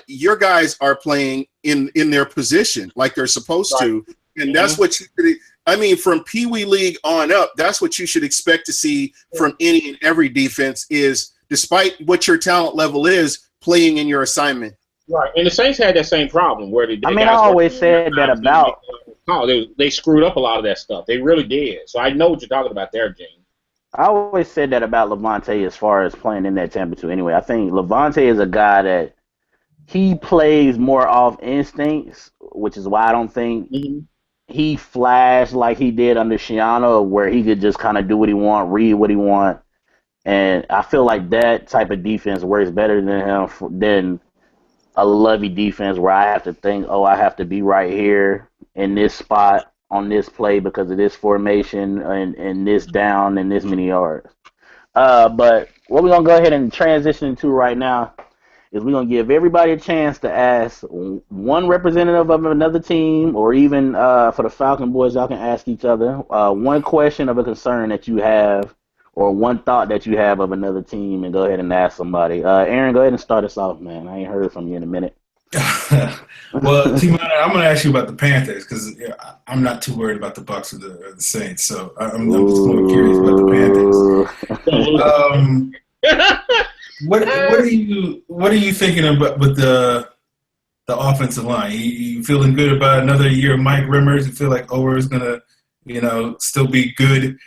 Your guys are playing in their position like they're supposed to, and that's what you should. I mean, from Pee Wee League on up, that's what you should expect to see from any and every defense. Is despite what your talent level is, playing in your assignment. Right, and the Saints had that same problem where they. I always said that about. They screwed up a lot of that stuff. They really did. So I know what you're talking about there, Gene. I always said that about Levante as far as playing in that Tampa 2 anyway. I think Levante is a guy that he plays more off instincts, which is why I don't think he flashed like he did under Shiano, where he could just kind of do what he want, read what he want. And I feel like that type of defense works better than a Lovey defense where I have to think, I have to be right here in this spot on this play because of this formation and this down and this many yards. But what we're going to go ahead and transition into right now is we're going to give everybody a chance to ask one representative of another team, or even for the Falcon boys, y'all can ask each other one question of a concern that you have or one thought that you have of another team, and go ahead and ask somebody. Aaron, go ahead and start us off, man. I ain't heard from you in a minute. Well, Team, I'm going to ask you about the Panthers because I'm not too worried about the Bucs or the Saints, so I'm just more curious about the Panthers. What are you thinking about with the offensive line? You feeling good about another year of Mike Rimmers? You feel like Ower is going to still be good?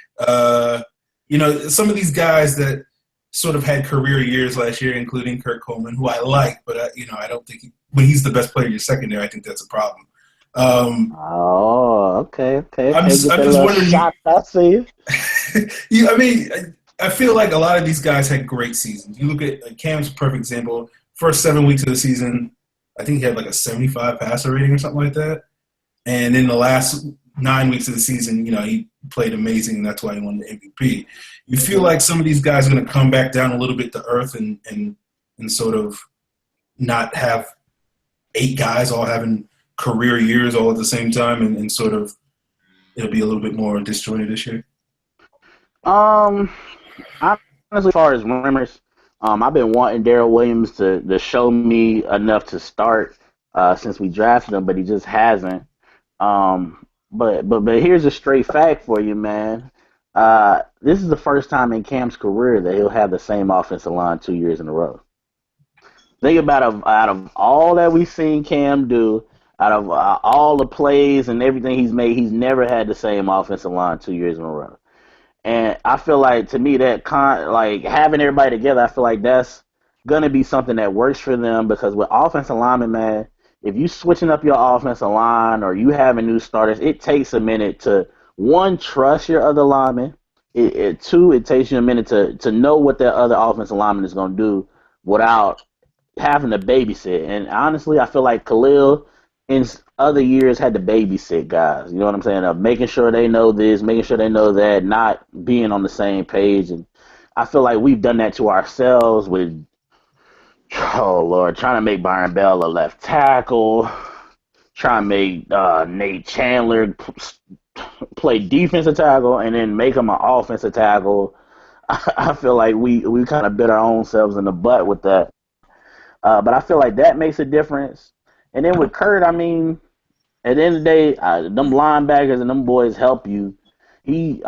Some of these guys that sort of had career years last year, including Kurt Coleman, who I like, but I don't think when he's the best player in your secondary, I think that's a problem. Okay. I'm just wondering. I see you. I feel like a lot of these guys had great seasons. You look at Cam's a perfect example. First 7 weeks of the season, I think he had like a 75 passer rating or something like that. And in the last 9 weeks of the season, he played amazing, and that's why he won the MVP. You feel like some of these guys are going to come back down a little bit to earth and sort of not have 8 guys all having career years all at the same time, and sort of it'll be a little bit more disjointed this year? Honestly, as far as Rimmers, I've been wanting Darrell Williams to show me enough to start since we drafted him, but he just hasn't. But here's a straight fact for you, man. This is the first time in Cam's career that he'll have the same offensive line 2 years in a row. Think about out of all that we've seen Cam do, out of all the plays and everything he's made, he's never had the same offensive line 2 years in a row. And I feel like, to me, that having everybody together, I feel like that's going to be something that works for them, because with offensive linemen, man, if you switching up your offensive line or you having new starters, it takes a minute to, one, trust your other lineman. Two, it takes you a minute to know what that other offensive lineman is going to do without having to babysit. And honestly, I feel like Khalil in other years had to babysit guys. You know what I'm saying? Of making sure they know this, making sure they know that, not being on the same page. And I feel like we've done that to ourselves with, trying to make Byron Bell a left tackle, trying to make Nate Chandler play defensive tackle, and then make him an offensive tackle. I feel like we kind of bit our own selves in the butt with that. But I feel like that makes a difference. And then with Kurt, I mean, at the end of the day, them linebackers and them boys help you. He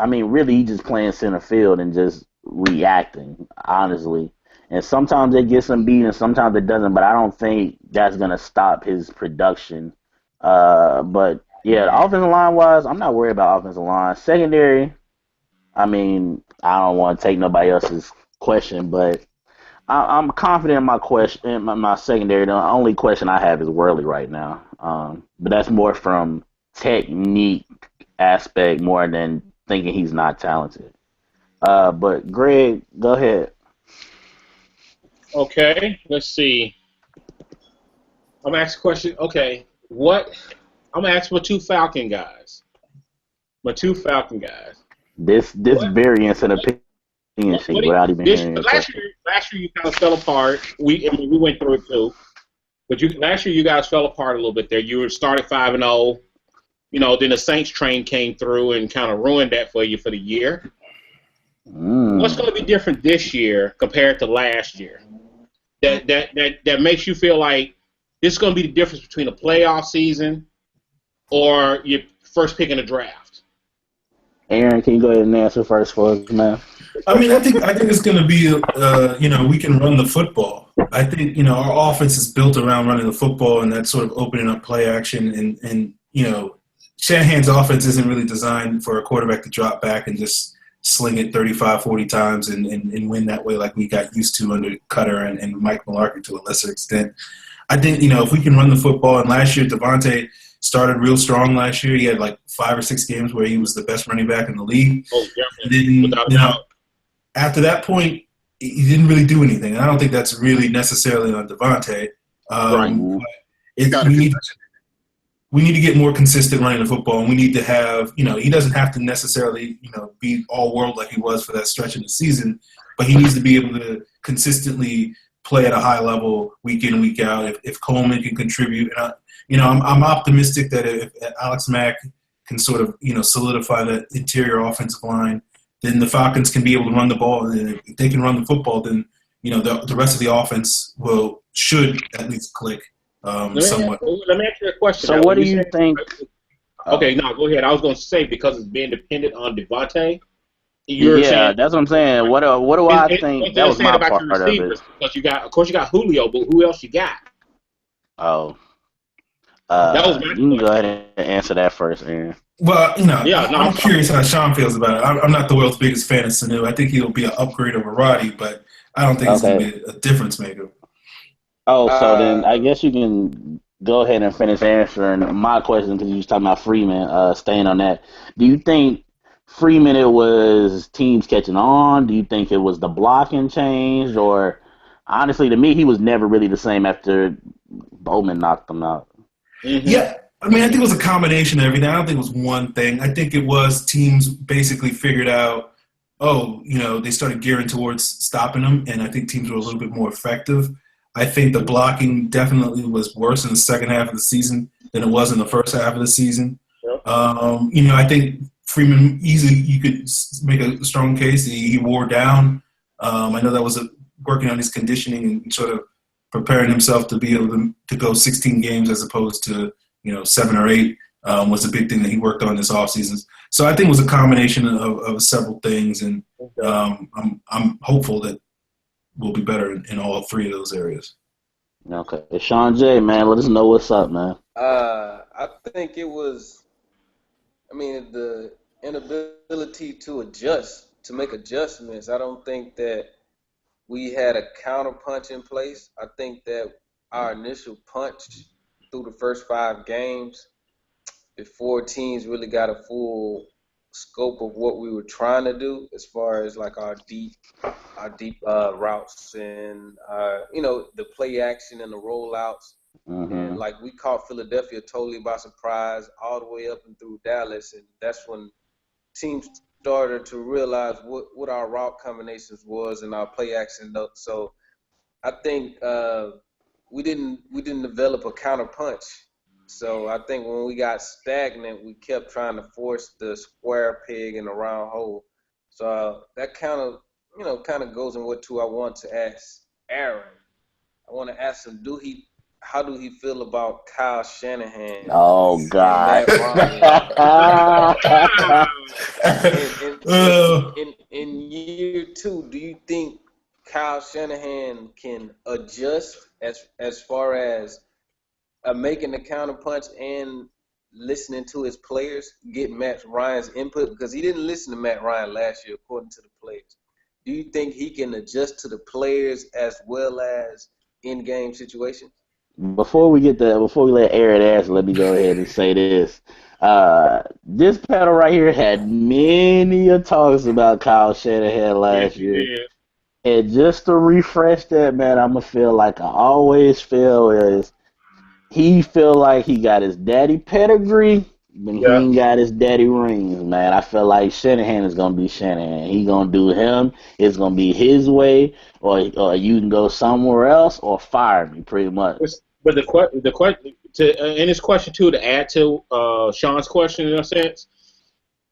just playing center field and just reacting, honestly. And sometimes it gets him beat and sometimes it doesn't, but I don't think that's going to stop his production. But, yeah, offensive line-wise, I'm not worried about offensive line. Secondary, I mean, I don't want to take nobody else's question, but I'm confident in my secondary. The only question I have is Worley right now. But that's more from technique aspect more than thinking he's not talented. But Greg, go ahead. Okay, let's see. I'm gonna ask a question. Okay, I'm gonna ask my two Falcon guys. This variance in opinion sheet without even hearing your last year you kind of fell apart. We went through it too. But last year you guys fell apart a little bit there. You were started 5-0. Then the Saints train came through and kind of ruined that for you for the year. What's going to be different this year compared to last year? That makes you feel like this is going to be the difference between a playoff season or your first pick in the draft. Aaron, can you go ahead and answer first for us, man? I mean, I think it's going to be, we can run the football. I think, our offense is built around running the football and that's sort of opening up play action. And Shanahan's offense isn't really designed for a quarterback to drop back and just sling it 35, 40 times and win that way like we got used to under Cutter and Mike Mularkey to a lesser extent. I think, if we can run the football, and last year Devontae started real strong last year. He had like 5 or 6 games where he was the best running back in the league. Oh, definitely. And then, after that point, he didn't really do anything. And I don't think that's really necessarily on Devontae. Right. We need to get more consistent running the football, and we need to have, he doesn't have to necessarily, be all world like he was for that stretch of the season, but he needs to be able to consistently play at a high level week in, week out. If Coleman can contribute, I'm optimistic that if Alex Mack can sort of, solidify that interior offensive line, then the Falcons can be able to run the ball. And if they can run the football, then, the rest of the offense should at least click. Somewhat. Let me ask you a question. So what do you think? Okay, no, go ahead. I was going to say because it's being dependent on Devontae. Yeah, that's what I'm saying. What do I think? That was my part of it. Because you got Julio, but who else you got? Oh, you can go ahead and answer that first, Aaron. Well, I'm curious how Sean feels about it. I'm not the world's biggest fan of Sanu. I think he'll be an upgrade over Roddy, but I don't think he's going to be a difference maker. Oh, so then I guess you can go ahead and finish answering my question because you was talking about Freeman, staying on that. Do you think Freeman, it was teams catching on? Do you think it was the blocking changed? Or honestly, to me, he was never really the same after Bowman knocked him out. Mm-hmm. Yeah, I mean, I think it was a combination of everything. I don't think it was one thing. I think it was teams basically figured out, they started gearing towards stopping him, and I think teams were a little bit more effective. I think the blocking definitely was worse in the second half of the season than it was in the first half of the season. Yep. I think Freeman easily, you could make a strong case. He wore down. I know that was working on his conditioning and sort of preparing himself to be able to go 16 games as opposed to 7 or 8 was a big thing that he worked on this offseason. So I think it was a combination of several things, and I'm hopeful that we'll be better in all 3 of those areas. Okay. Sean J, man, let us know what's up, man. I think it was, the inability to make adjustments. I don't think that we had a counter punch in place. I think that our initial punch through the first 5 games, before teams really got a full scope of what we were trying to do as far as like our deep routes and the play action and the rollouts. Mm-hmm. And like we caught Philadelphia totally by surprise all the way up and through Dallas, and that's when teams started to realize what our route combinations was and our play action. So I think we didn't develop a counter punch. So I think when we got stagnant, we kept trying to force the square peg in the round hole. So that kind of goes in what I want to ask Aaron. I want to ask him, how do he feel about Kyle Shanahan? Oh God! In year 2, do you think Kyle Shanahan can adjust as far as making the counter punch and listening to his players, get Matt Ryan's input? Because he didn't listen to Matt Ryan last year, according to the players. Do you think he can adjust to the players as well as in-game situations? Before we let Aaron answer, let me go ahead and say this. This panel right here had many talks about Kyle Shanahan last year. Yeah. And just to refresh that, man, I'm going to feel like I always feel is he feel like he got his daddy pedigree, but he ain't got his daddy rings, man. I feel like Shanahan is going to be Shanahan. He going to do him. It's going to be his way, or you can go somewhere else or fire me, pretty much. But the question, in this question too, to add to Sean's question in a sense,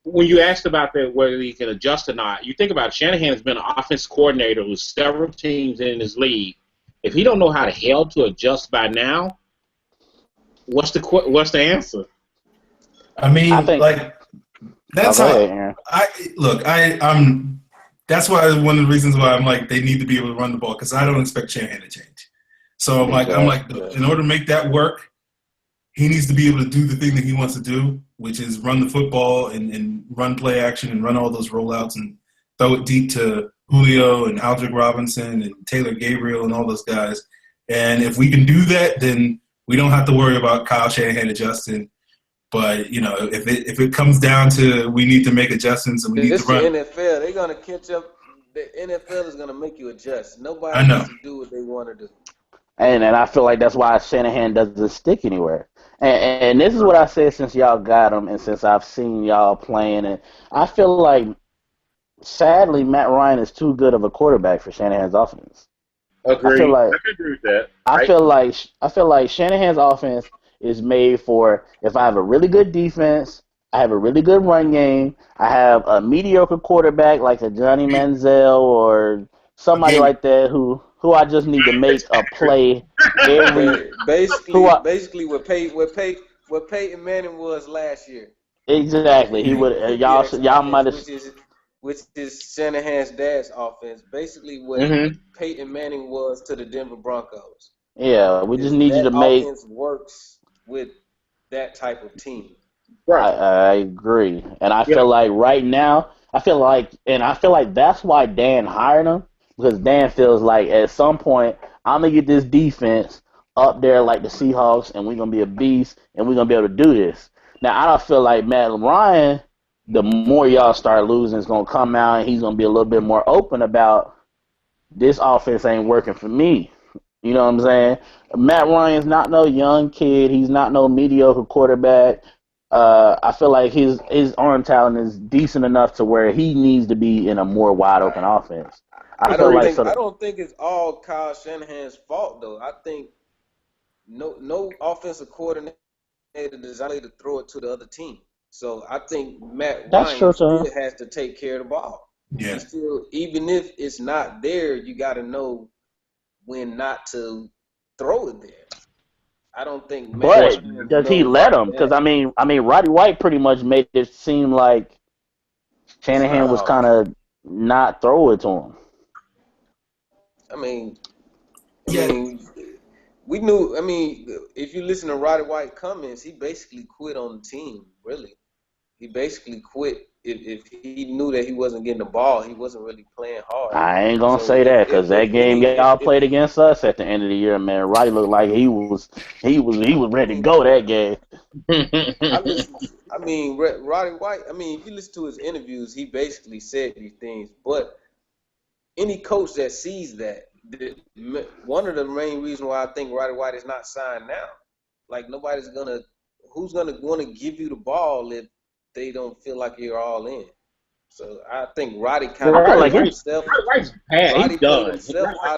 when you asked about whether he can adjust or not, you think about it, Shanahan has been an offense coordinator with several teams in his league. If he don't know how the hell to adjust by now, what's the answer? I mean, I think- that's go how ahead, Aaron. I'm. That's why one of the reasons why I'm like they need to be able to run the ball because I don't expect Shanahan to change. So I'm like, in order to make that work, he needs to be able to do the thing that he wants to do, which is run the football and run play action and run all those rollouts and throw it deep to Julio and Aldrick Robinson and Taylor Gabriel and all those guys. And if we can do that, then we don't have to worry about Kyle Shanahan adjusting. But, you know, if it comes down to we need to make adjustments and we need to run. This the NFL. They're going to catch up. The NFL is going to make you adjust. Nobody needs to do what they want to do. And I feel like that's why Shanahan doesn't stick anywhere. And this is what I said since y'all got him and since I've seen y'all playing. And I feel like, sadly, Matt Ryan is too good of a quarterback for Shanahan's offense. Agreed. I can agree with that. I feel like Shanahan's offense is made for if I have a really good defense, I have a really good run game, I have a mediocre quarterback like a Johnny Manziel or somebody like that who I just need to make a play every. Basically, what Peyton Manning was last year. Exactly, he would. Y'all might have. Which is Shanahan's dad's offense. Basically, what Peyton Manning was to the Denver Broncos. Yeah, we just need you to make. Offense works with that type of team. Right. I agree, and I feel like right now, I feel like that's why Dan hired him. Because Dan feels like at some point I'm gonna get this defense up there like the Seahawks, and we're gonna be a beast, and we're gonna be able to do this. Now I don't feel like Matt Ryan. The more y'all start losing, is gonna come out, and he's gonna be a little bit more open about this offense ain't working for me. You know what I'm saying? Matt Ryan's not no young kid. He's not no mediocre quarterback. I feel like his arm talent is decent enough to where he needs to be in a more wide open offense. I don't think it's all Kyle Shanahan's fault though. I think no offensive coordinator designed to throw it to the other team. So I think Matt Ryan still has to take care of the ball. Yeah. Even if it's not there, you got to know when not to throw it there. I don't think. But does he let him? Because I mean, Roddy White pretty much made it seem like Shanahan was kind of not throw it to him. I mean, we knew. I mean, if you listen to Roddy White comments, he basically quit on the team. Really, he basically quit. If he knew that he wasn't getting the ball, he wasn't really playing hard. I ain't gonna say that because that game y'all played against us at the end of the year, man. Roddy looked like he was ready to go that game. I mean, Roddy White. I mean, if you listen to his interviews, he basically said these things. But any coach that sees that, one of the main reasons why I think Roddy White is not signed now, like who's gonna want to give you the ball if they don't feel like you're all in. So I think Roddy kind of like himself. Roddy's bad. He's done.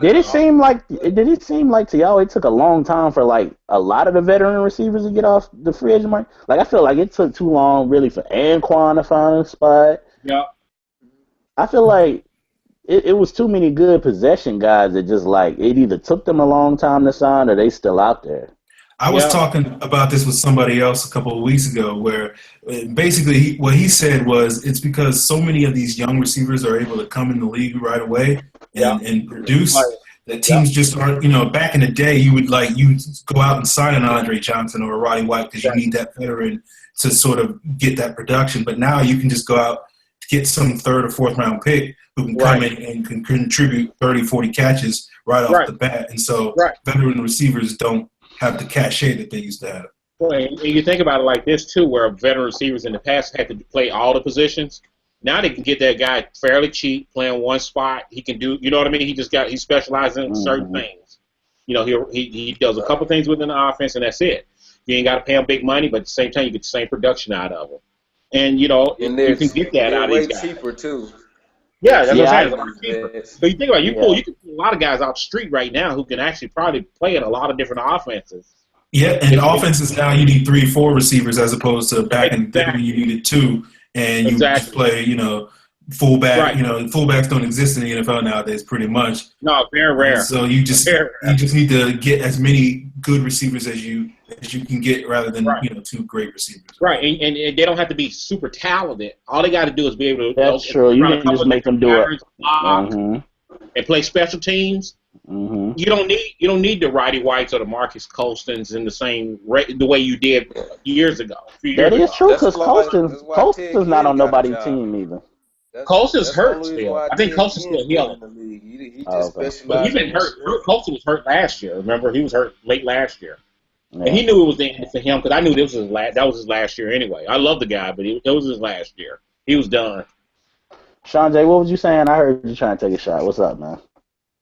Did it seem like to y'all it took a long time for like a lot of the veteran receivers to get off the free agent market? Like I feel like it took too long really for Anquan to find a spot. Yeah. I feel like it was too many good possession guys that just like it either took them a long time to sign or they still out there. I was talking about this with somebody else a couple of weeks ago where basically what he said was it's because so many of these young receivers are able to come in the league right away and produce that teams just aren't, back in the day you go out and sign an Andre Johnson or a Roddy White because you need that veteran to sort of get that production. But now you can just go out to get some third or fourth round pick who can come in and can contribute 30, 40 catches right off the bat. And so veteran receivers don't have the cachet that they used to have. Well, and you think about it like this too, where veteran receivers in the past had to play all the positions. Now they can get that guy fairly cheap, playing one spot. He can do, you know what I mean? He specializes in certain things. He does a couple things within the offense, and that's it. You ain't got to pay him big money, but at the same time, you get the same production out of him. And you can get that out of these guys. Cheaper too. Yeah, that's what I'm saying. So you think about it, you can pull a lot of guys off the street right now who can actually probably play in a lot of different offenses. Yeah, and offenses now you need 3, 4 receivers as opposed to back in the day when you needed 2, and you just play, fullback. Right. Fullbacks don't exist in the NFL nowadays, pretty much. No, very And rare. so you just need to get as many good receivers as you can get, rather than 2 great receivers. Right, and they don't have to be super talented. All they got to do is be able to. That's true. You can just make them do it. And play special teams. Mm-hmm. You don't need the Roddy Whites or the Marcus Colstons in the way you did years ago. That is true, because Colston's not on nobody's team either. Colston's hurt still. I think Colston's still healing. He just specialized. But he's been hurt. Colston was hurt last year. Remember, he was hurt late last year. Yeah. And he knew it was the end for him, because I knew that was his last year anyway. I love the guy, but it was his last year. He was done. Sean J., what was you saying? I heard you trying to take a shot. What's up, man?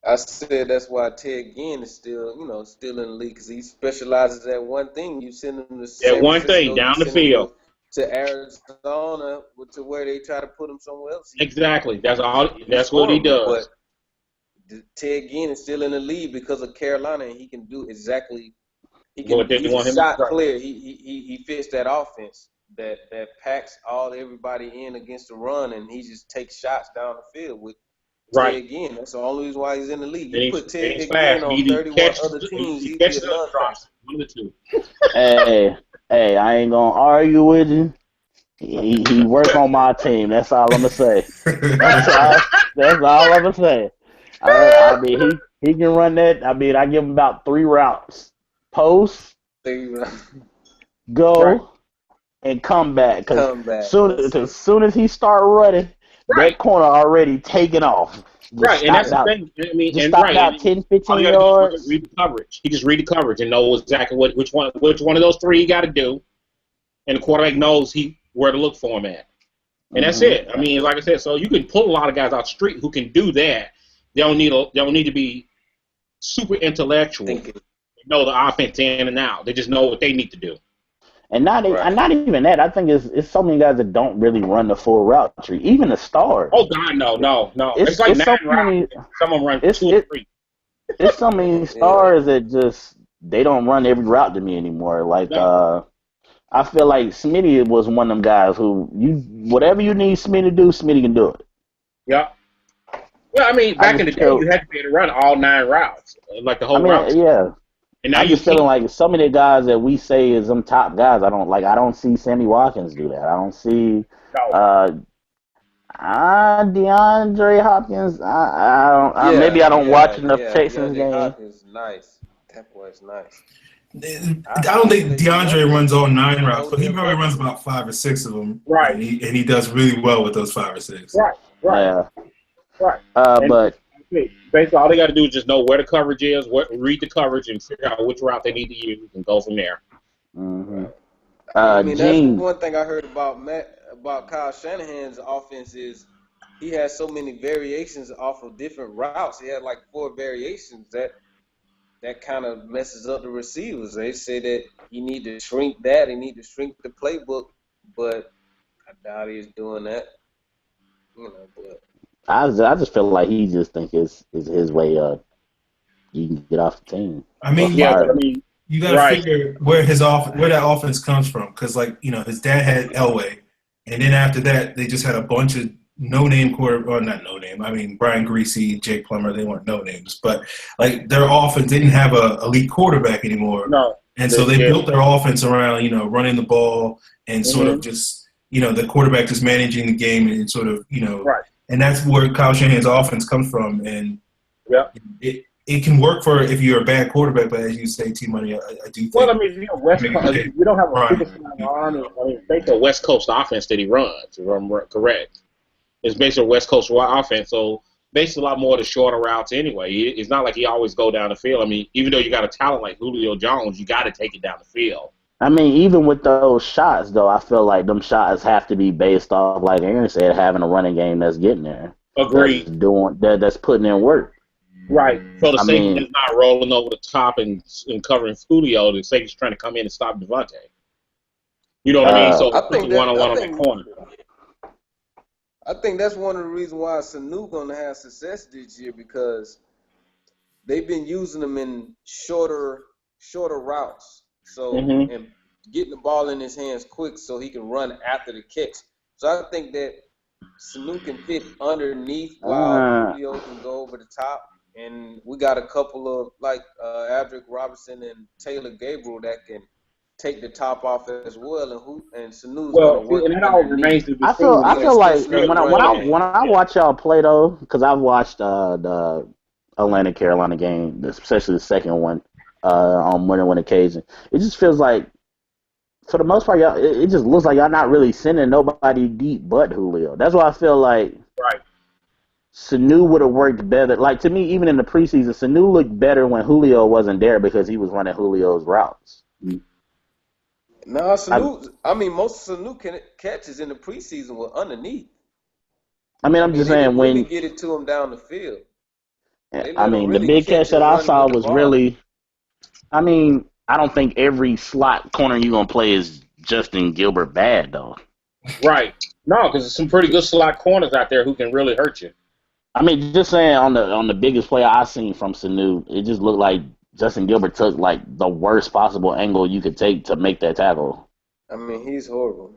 I said that's why Ted Ginn is still in the league, because he specializes at one thing. You send him to one thing down the field to Arizona, to where they try to put him somewhere else. Exactly. That's all. That's what he does. But Ted Ginn is still in the league because of Carolina, and he can do exactly. He's a shot clear. He fits that offense that packs everybody in against the run, and he just takes shots down the field with. Ted again. That's the only reason why he's in the league. You put Ted again on 31 other teams, he'd be a non-factor. One of the two. Hey, I ain't gonna argue with you. He work on my team. That's all I'm gonna say. That's all I'm gonna say. I mean, he can run that. I mean, I give him about 3 routes: post, go, and come back. Because soon as he start running. Right. That corner already taken off. Right, and that's the thing. I mean, just stopped out 10, 15 yards. Read the coverage. He just read the coverage and knows exactly which one of those 3 he got to do, and the quarterback knows where to look for him at, and that's it. I mean, like I said, so you can pull a lot of guys out the street who can do that. They don't need to be super intellectual. They know the offense in and out. They just know what they need to do. And not even that. I think it's so many guys that don't really run the full route tree. Even the stars. Oh God, no. It's like 9 routes. Some of them run 2 or 3. It's so many stars that just they don't run every route to me anymore. Like I feel like Smitty was one of them guys who whatever you need Smitty to do, Smitty can do it. Yeah. Well, I mean, back in the day, you had to be able to run all 9 routes, like the whole route. Yeah. And now I'm just feeling like some of the guys that we say is them top guys. I don't see Sammy Watkins do that. I don't see DeAndre Hopkins. Maybe I don't watch enough Texans games. Hopkins, nice. That boy's nice. I don't think DeAndre runs all 9 routes, but he probably runs about 5 or 6 of them. Right. And he does really well with those 5 or 6. Right. Yeah. Right. But basically, all they got to do is just know where the coverage is, read the coverage, and figure out which route they need to use, and go from there. Mm-hmm. I mean, that's one thing I heard about Kyle Shanahan's offense is he has so many variations off of different routes. He had like 4 variations that kind of messes up the receivers. They say that you need to shrink that, and need to shrink the playbook, but I doubt he's doing that. But I just feel like he just think it's his way of you can get off the team. I mean, you got to figure where that offense comes from, because his dad had Elway, and then after that they just had a bunch of no-name not no-name. I mean, Brian Greasy, Jake Plummer, they weren't no-names, but like their offense didn't have a elite quarterback anymore. No, and so they built their offense around running the ball and sort of just the quarterback just managing the game and sort of right. And that's where Kyle Shanahan's offense comes from, and it can work for if you're a bad quarterback. But as you say, T-Money, I do think. Well, I mean, we don't have a super strong arm. I mean, basically a West Coast offense that he runs, if I'm correct. It's basically a West Coast offense, so basically a lot more of the shorter routes anyway. It's not like he always go down the field. I mean, even though you got a talent like Julio Jones, you got to take it down the field. I mean, even with those shots, though, I feel like them shots have to be based off, like Aaron said, having a running game that's getting there. Agreed. That's putting in work. Right. So the safety is not rolling over the top and covering Julio. The safety's trying to come in and stop Devontae. You know what I mean? So I think one-on-one on that corner. I think that's one of the reasons why Sanu going to have success this year, because they've been using them in shorter routes. So Mhm. and getting the ball in his hands quick so he can run after the catch. So I think that Sanu can fit underneath while Julio can go over the top. And we got a couple of like Aldrick Robinson and Taylor Gabriel that can take the top off as well, and Sanu's gonna Well, see, work and it all underneath. remains to be I seen feel when I he feel gets like Especially real in when the I when run I game. when I Yeah. watch y'all play though, because I've watched the Atlanta Carolina game, especially the second one on more than one occasion. It just feels like for the most part, y'all it just looks like y'all not really sending nobody deep but Julio. That's why I feel like Right. Sanu would have worked better. Like to me, even in the preseason, Sanu looked better when Julio wasn't there because he was running Julio's routes. No, I, Sanu. I mean, most of Sanu catches in the preseason were underneath. I mean, I I'm mean, just they saying didn't really when get it to him down the field. They I let him mean the really big catch catch that and I run saw with the was ball. really. I mean, I don't think every slot corner you gonna play is Justin Gilbert bad though. Right. No, because there's some pretty good slot corners out there who can really hurt you. I mean, just saying on the biggest play I seen from Sanu, it just looked like Justin Gilbert took like the worst possible angle you could take to make that tackle. I mean, he's horrible.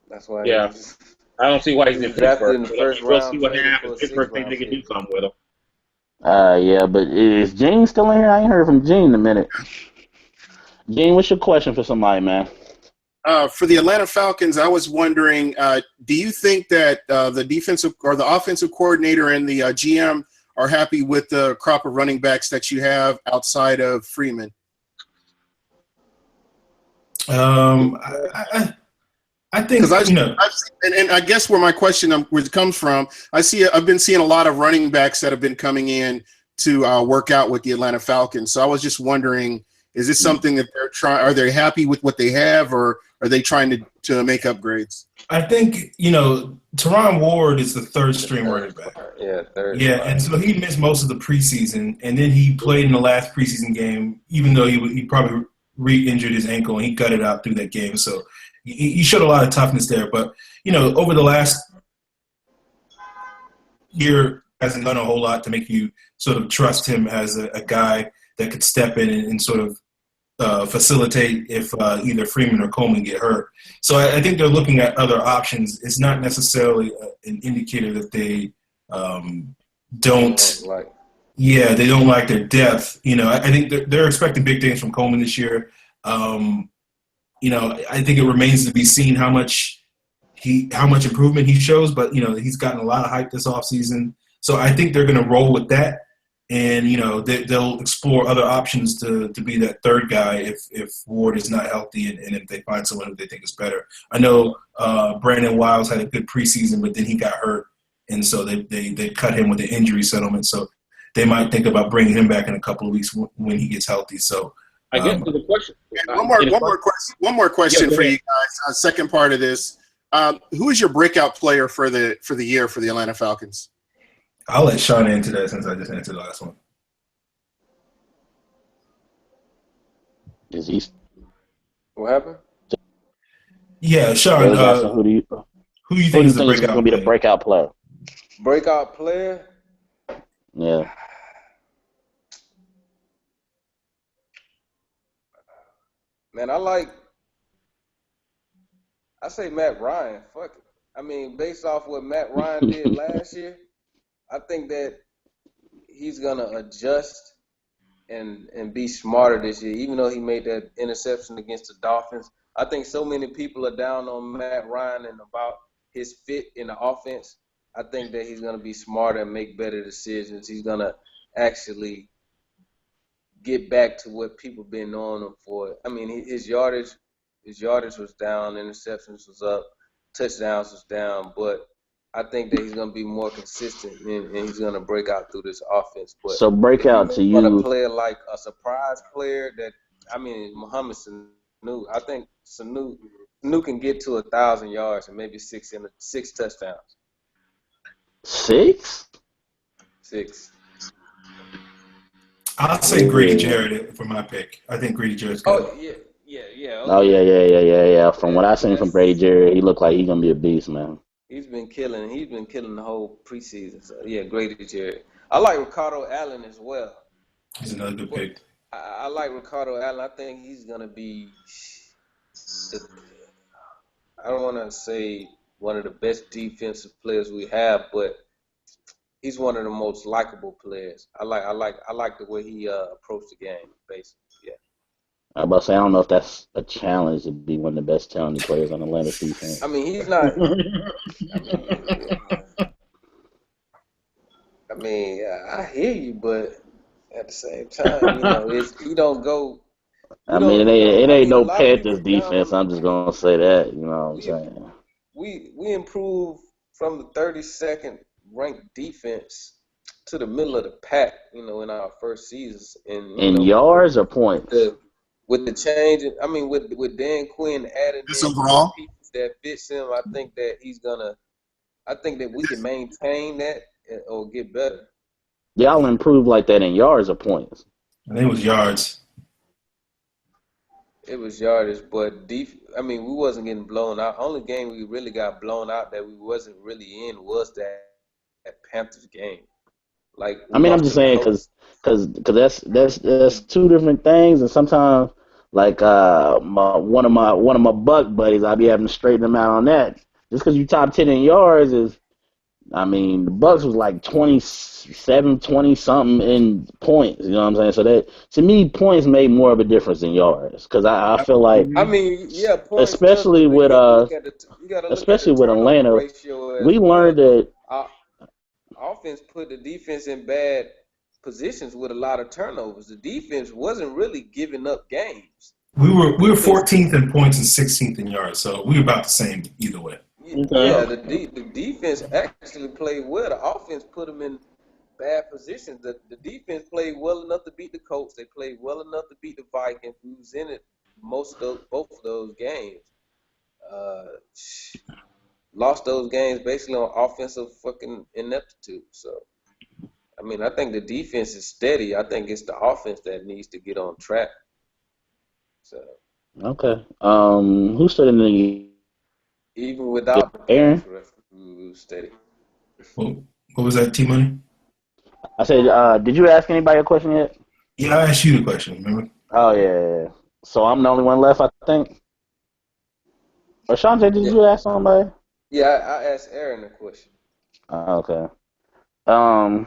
That's why Yeah. I don't see why he he's in was drafted Pittsburgh, in the but I mean, first we'll see round, what traded for happens. a sixth Pittsburgh thinks round they can do pick. something with him. Yeah, but is Gene still in here? I ain't heard from Gene in a minute. Gene, what's your question for somebody, man? For the Atlanta Falcons, I was wondering, do you think that the defensive or the offensive coordinator and the GM are happy with the crop of running backs that you have outside of Freeman? I think Because and I guess where my question where it comes from, I've been seeing a lot of running backs that have been coming in to work out with the Atlanta Falcons. So I was just wondering, is this something that they're trying? Are they happy with what they have, or are they trying to make upgrades? I think Teron Ward is the third string running back. Yeah, third. Yeah, and so he missed most of the preseason, and then he played in the last preseason game, even though he probably re-injured his ankle and he gutted out through that game. So he showed a lot of toughness there. But over the last year, hasn't done a whole lot to make you sort of trust him as a guy that could step in and sort of facilitate if either Freeman or Coleman get hurt. So I think they're looking at other options. It's not necessarily an indicator that they don't Like, they don't like their depth. I think they're expecting big things from Coleman this year. I think it remains to be seen how much improvement he shows, but he's gotten a lot of hype this offseason. So I think they're going to roll with that. And they'll explore other options to be that third guy if Ward is not healthy and if they find someone who they think is better. I know Brandon Wiles had a good preseason, but then he got hurt, and so they cut him with an injury settlement. So they might think about bringing him back in a couple of weeks when he gets healthy. So I guess the question. One more question Yeah, for you guys. Second part of this: who is your breakout player for the year for the Atlanta Falcons? I'll let Sean answer that since I just answered the last one. Is he? what happened? Yeah, Sean. Who do you Who do you think think is is going to be the breakout player? Breakout player? Yeah. Man, I say Matt Ryan. Fuck it. I mean, based off what Matt Ryan did last year, I think that he's gonna adjust and be smarter this year. Even though he made that interception against the Dolphins, I think so many people are down on Matt Ryan and about his fit in the offense. I think that he's gonna be smarter and make better decisions. He's gonna actually get back to what people been knowing him for. I mean, his yardage was down, interceptions was up, touchdowns was down, but I think that he's going to be more consistent and he's going to break out through this offense. But So breakout to you. Want to play like a surprise player Muhammad Sanu. I think Sanu can get to 1,000 yards and maybe six touchdowns. 6? 6. I'll say Grady Jarrett for my pick. I think Grady Jarrett's good. Oh yeah. Okay. Oh yeah. From what I seen from Brady Jarrett, he looked like he's gonna be a beast, man. He's been killing the whole preseason. So yeah, Grady Jarrett. I like Ricardo Allen as well. He's another good pick. I like Ricardo Allen. I think he's gonna be the, I don't want to say one of the best defensive players we have, but he's one of the most likable players. I like the way he approached the game, basically. Yeah. I was about to say I don't know if that's a challenge to be one of the best talented players on Atlanta's defense. I mean, he's not. I mean, I hear you, but at the same time, he don't go. I mean, it ain't A no lot of people Panthers defense. I'm just gonna say that. You know what I'm saying? We improved from the 32nd ranked defense to the middle of the pack, in our first seasons. And In yards or points? With the change, with Dan Quinn adding Just overall? pieces that fits him, I think that we can maintain that or get better. Y'all improve like that in yards or points? I think it was yards. It was yardage, but we wasn't getting blown out. Only game we really got blown out that we wasn't really in was that Panthers game. I'm just saying because that's two different things, and sometimes one of my Buck buddies, I'll be having to straighten them out on that. Just because you top 10 in yards the Bucks was like 27, 20 something in points. You know what I'm saying? So that to me, points made more of a difference than yards because I feel like points especially with Atlanta, we learned that offense put the defense in bad positions with a lot of turnovers. The defense wasn't really giving up games. We were 14th in points and 16th in yards, so we were about the same either way. Yeah, the defense actually played well. The offense put them in bad positions. The defense played well enough to beat the Colts. They played well enough to beat the Vikings, who was in it both of those games. Lost those games basically on offensive fucking ineptitude. So, I think the defense is steady. I think it's the offense that needs to get on track. So. Okay. Who stood in the even without Aaron? Steady. What was that, T-Money? I said, did you ask anybody a question yet? Yeah, I asked you the question, remember? Oh, yeah. So I'm the only one left, I think? Or Shante, did you ask somebody? Yeah, I asked Aaron a question. Okay. Who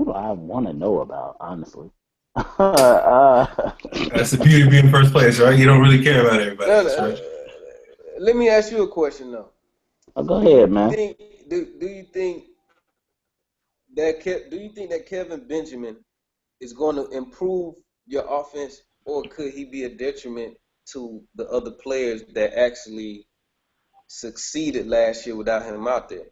do I want to know about, honestly? That's the beauty of being first place, right? You don't really care about everybody else, right? Let me ask you a question, though. Oh, go ahead, man. Do you think that Kevin Benjamin is going to improve your offense, or could he be a detriment to the other players that actually succeeded last year without him out there?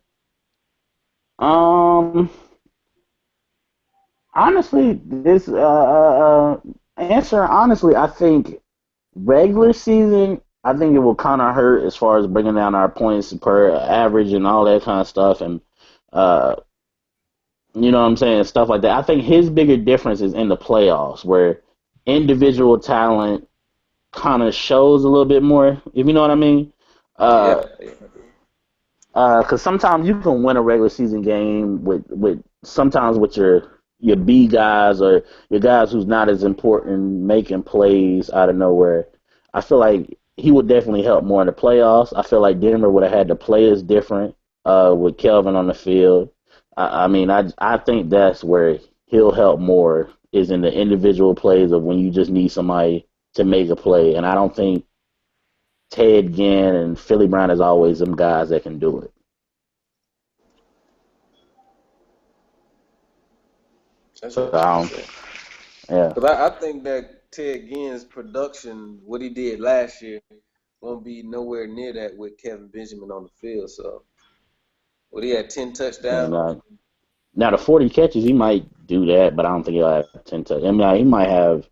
Honestly, this answer. Honestly, I think regular season, I think it will kind of hurt as far as bringing down our points per average and all that kind of stuff, and you know what I'm saying, stuff like that. I think his bigger difference is in the playoffs, where individual talent kind of shows a little bit more, if you know what I mean. Because sometimes you can win a regular season game with sometimes with your B guys or your guys who's not as important making plays out of nowhere. I feel like he would definitely help more in the playoffs. I feel like Denver would have had the players different with Kelvin on the field. I think that's where he'll help more is in the individual plays of when you just need somebody to make a play. And I don't think Ted Ginn and Philly Brown is always them guys that can do it. That's yeah. But I think that Ted Ginn's production, what he did last year, won't be nowhere near that with Kevin Benjamin on the field. So, he had 10 touchdowns. Now the 40 catches, he might do that, but I don't think he'll have 10 touchdowns. He might have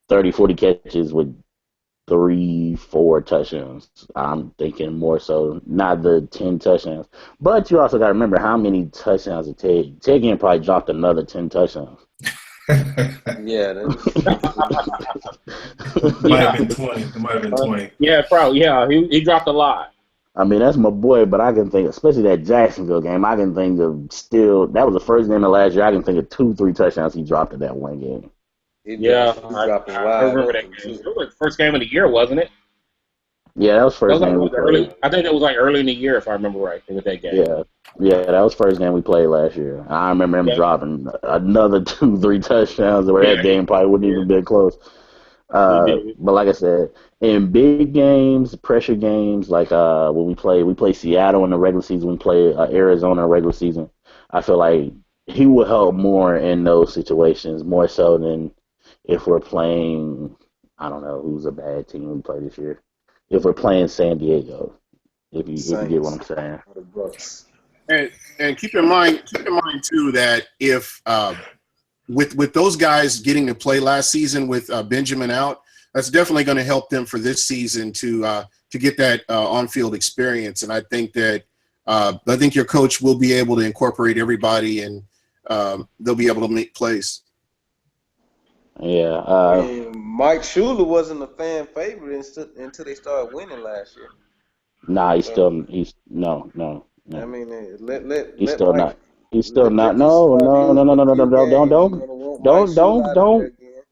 30, 40 catches with 3, 4 touchdowns. I'm thinking more so, not the 10 touchdowns. But you also got to remember how many touchdowns did Ted Ginn probably dropped another 10 touchdowns. Yeah. Might have been 20. It might have been 20. Yeah, probably. Yeah, he dropped a lot. That's my boy, but I can think, especially that Jacksonville game, I can think of that was the first game of last year, I can think of 2, 3 touchdowns he dropped in that one game. Yeah, dropping I wide remember that open game. too. It was like the first game of the year, wasn't it? Yeah, that was That first was like game we what, the early. played. I think that was like early in the year, if I remember right, with that game. Yeah, yeah, that was first game we played last year. I remember him Yeah, dropping another 2, 3 touchdowns where that yeah, game probably wouldn't yeah, even been close. he did. But like I said, in big games, pressure games, like when we play Seattle in the regular season, we play Arizona in the regular season. I feel like he will help more in those situations, more so than if we're playing. I don't know who's a bad team we play this year. If we're playing San Diego, if you get what Saints I'm saying. or the Bucks. And keep in mind too that if with those guys getting to play last season with Benjamin out, that's definitely going to help them for this season to get that on-field experience. And I think your coach will be able to incorporate everybody, and they'll be able to make plays. Yeah. And Mike Shula wasn't a fan favorite until they started winning last year. Nah, So he's no. I mean, He's let still Mike not. He's still not. let this No, squad no, no, lose no, for no, a no, no, few no, games. You're gonna want Mike Shula out there again.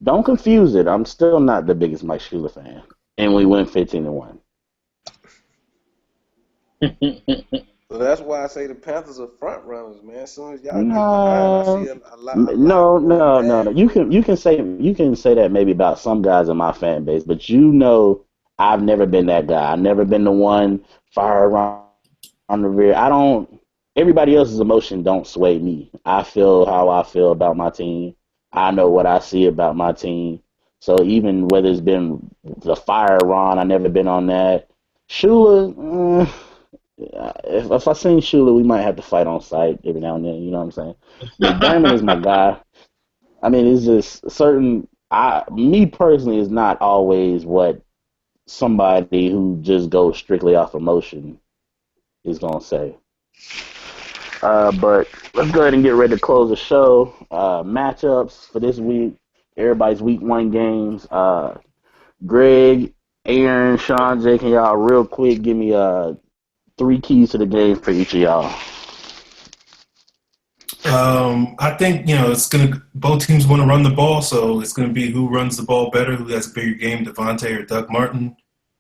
don't confuse it. I'm still not the biggest Mike Shula fan, and we went 15-1. So that's why I say the Panthers are front runners, man. As soon as y'all get behind, I see No, a lot going no. bad You for you. can say that maybe about some guys in my fan base, but I've never been that guy. I've never been the one fire around on the rear. I don't. Everybody else's emotion don't sway me. I feel how I feel about my team. I know what I see about my team. So even whether it's been the fire Ron, I never been on that. Shula, if I seen Shula, we might have to fight on site every now and then. You know what I'm saying? McDermott is my guy. I mean, it's just certain. Me personally, is not always what somebody who just goes strictly off emotion is gonna say. But let's go ahead and get ready to close the show. Matchups for this week. Everybody's week 1 games. Greg, Aaron, Sean, Jay, can y'all real quick give me 3 keys to the game for each of y'all? I think both teams want to run the ball, so it's gonna be who runs the ball better, who has a bigger game, Devontae or Doug Martin,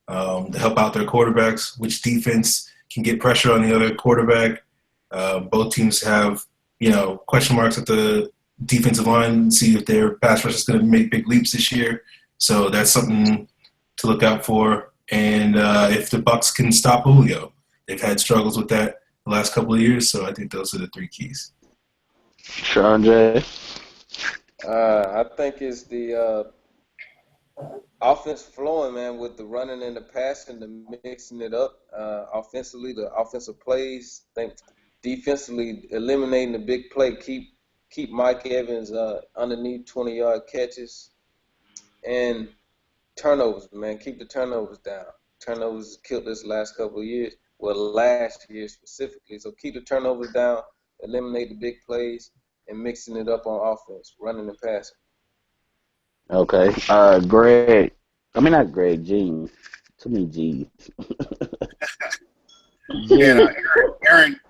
to help out their quarterbacks. Which defense can get pressure on the other quarterback? Both teams have question marks at the defensive line. See if their pass rush is going to make big leaps this year. So that's something to look out for. And if the Bucs can stop Julio, they've had struggles with that the last couple of years. So I think those are the 3 keys. Sean Jay. I think it's the offense flowing, man, with the running and the passing, the mixing it up. Offensively, the offensive plays. Think defensively, eliminating the big play. Keep Mike Evans underneath 20-yard catches, and turnovers, man. Keep the turnovers down. Turnovers killed this last couple of years. Well, last year specifically. So keep the turnovers down, eliminate the big plays, and mixing it up on offense, running and passing. Okay. Greg. I mean, not Greg. Gene. Too many G's. And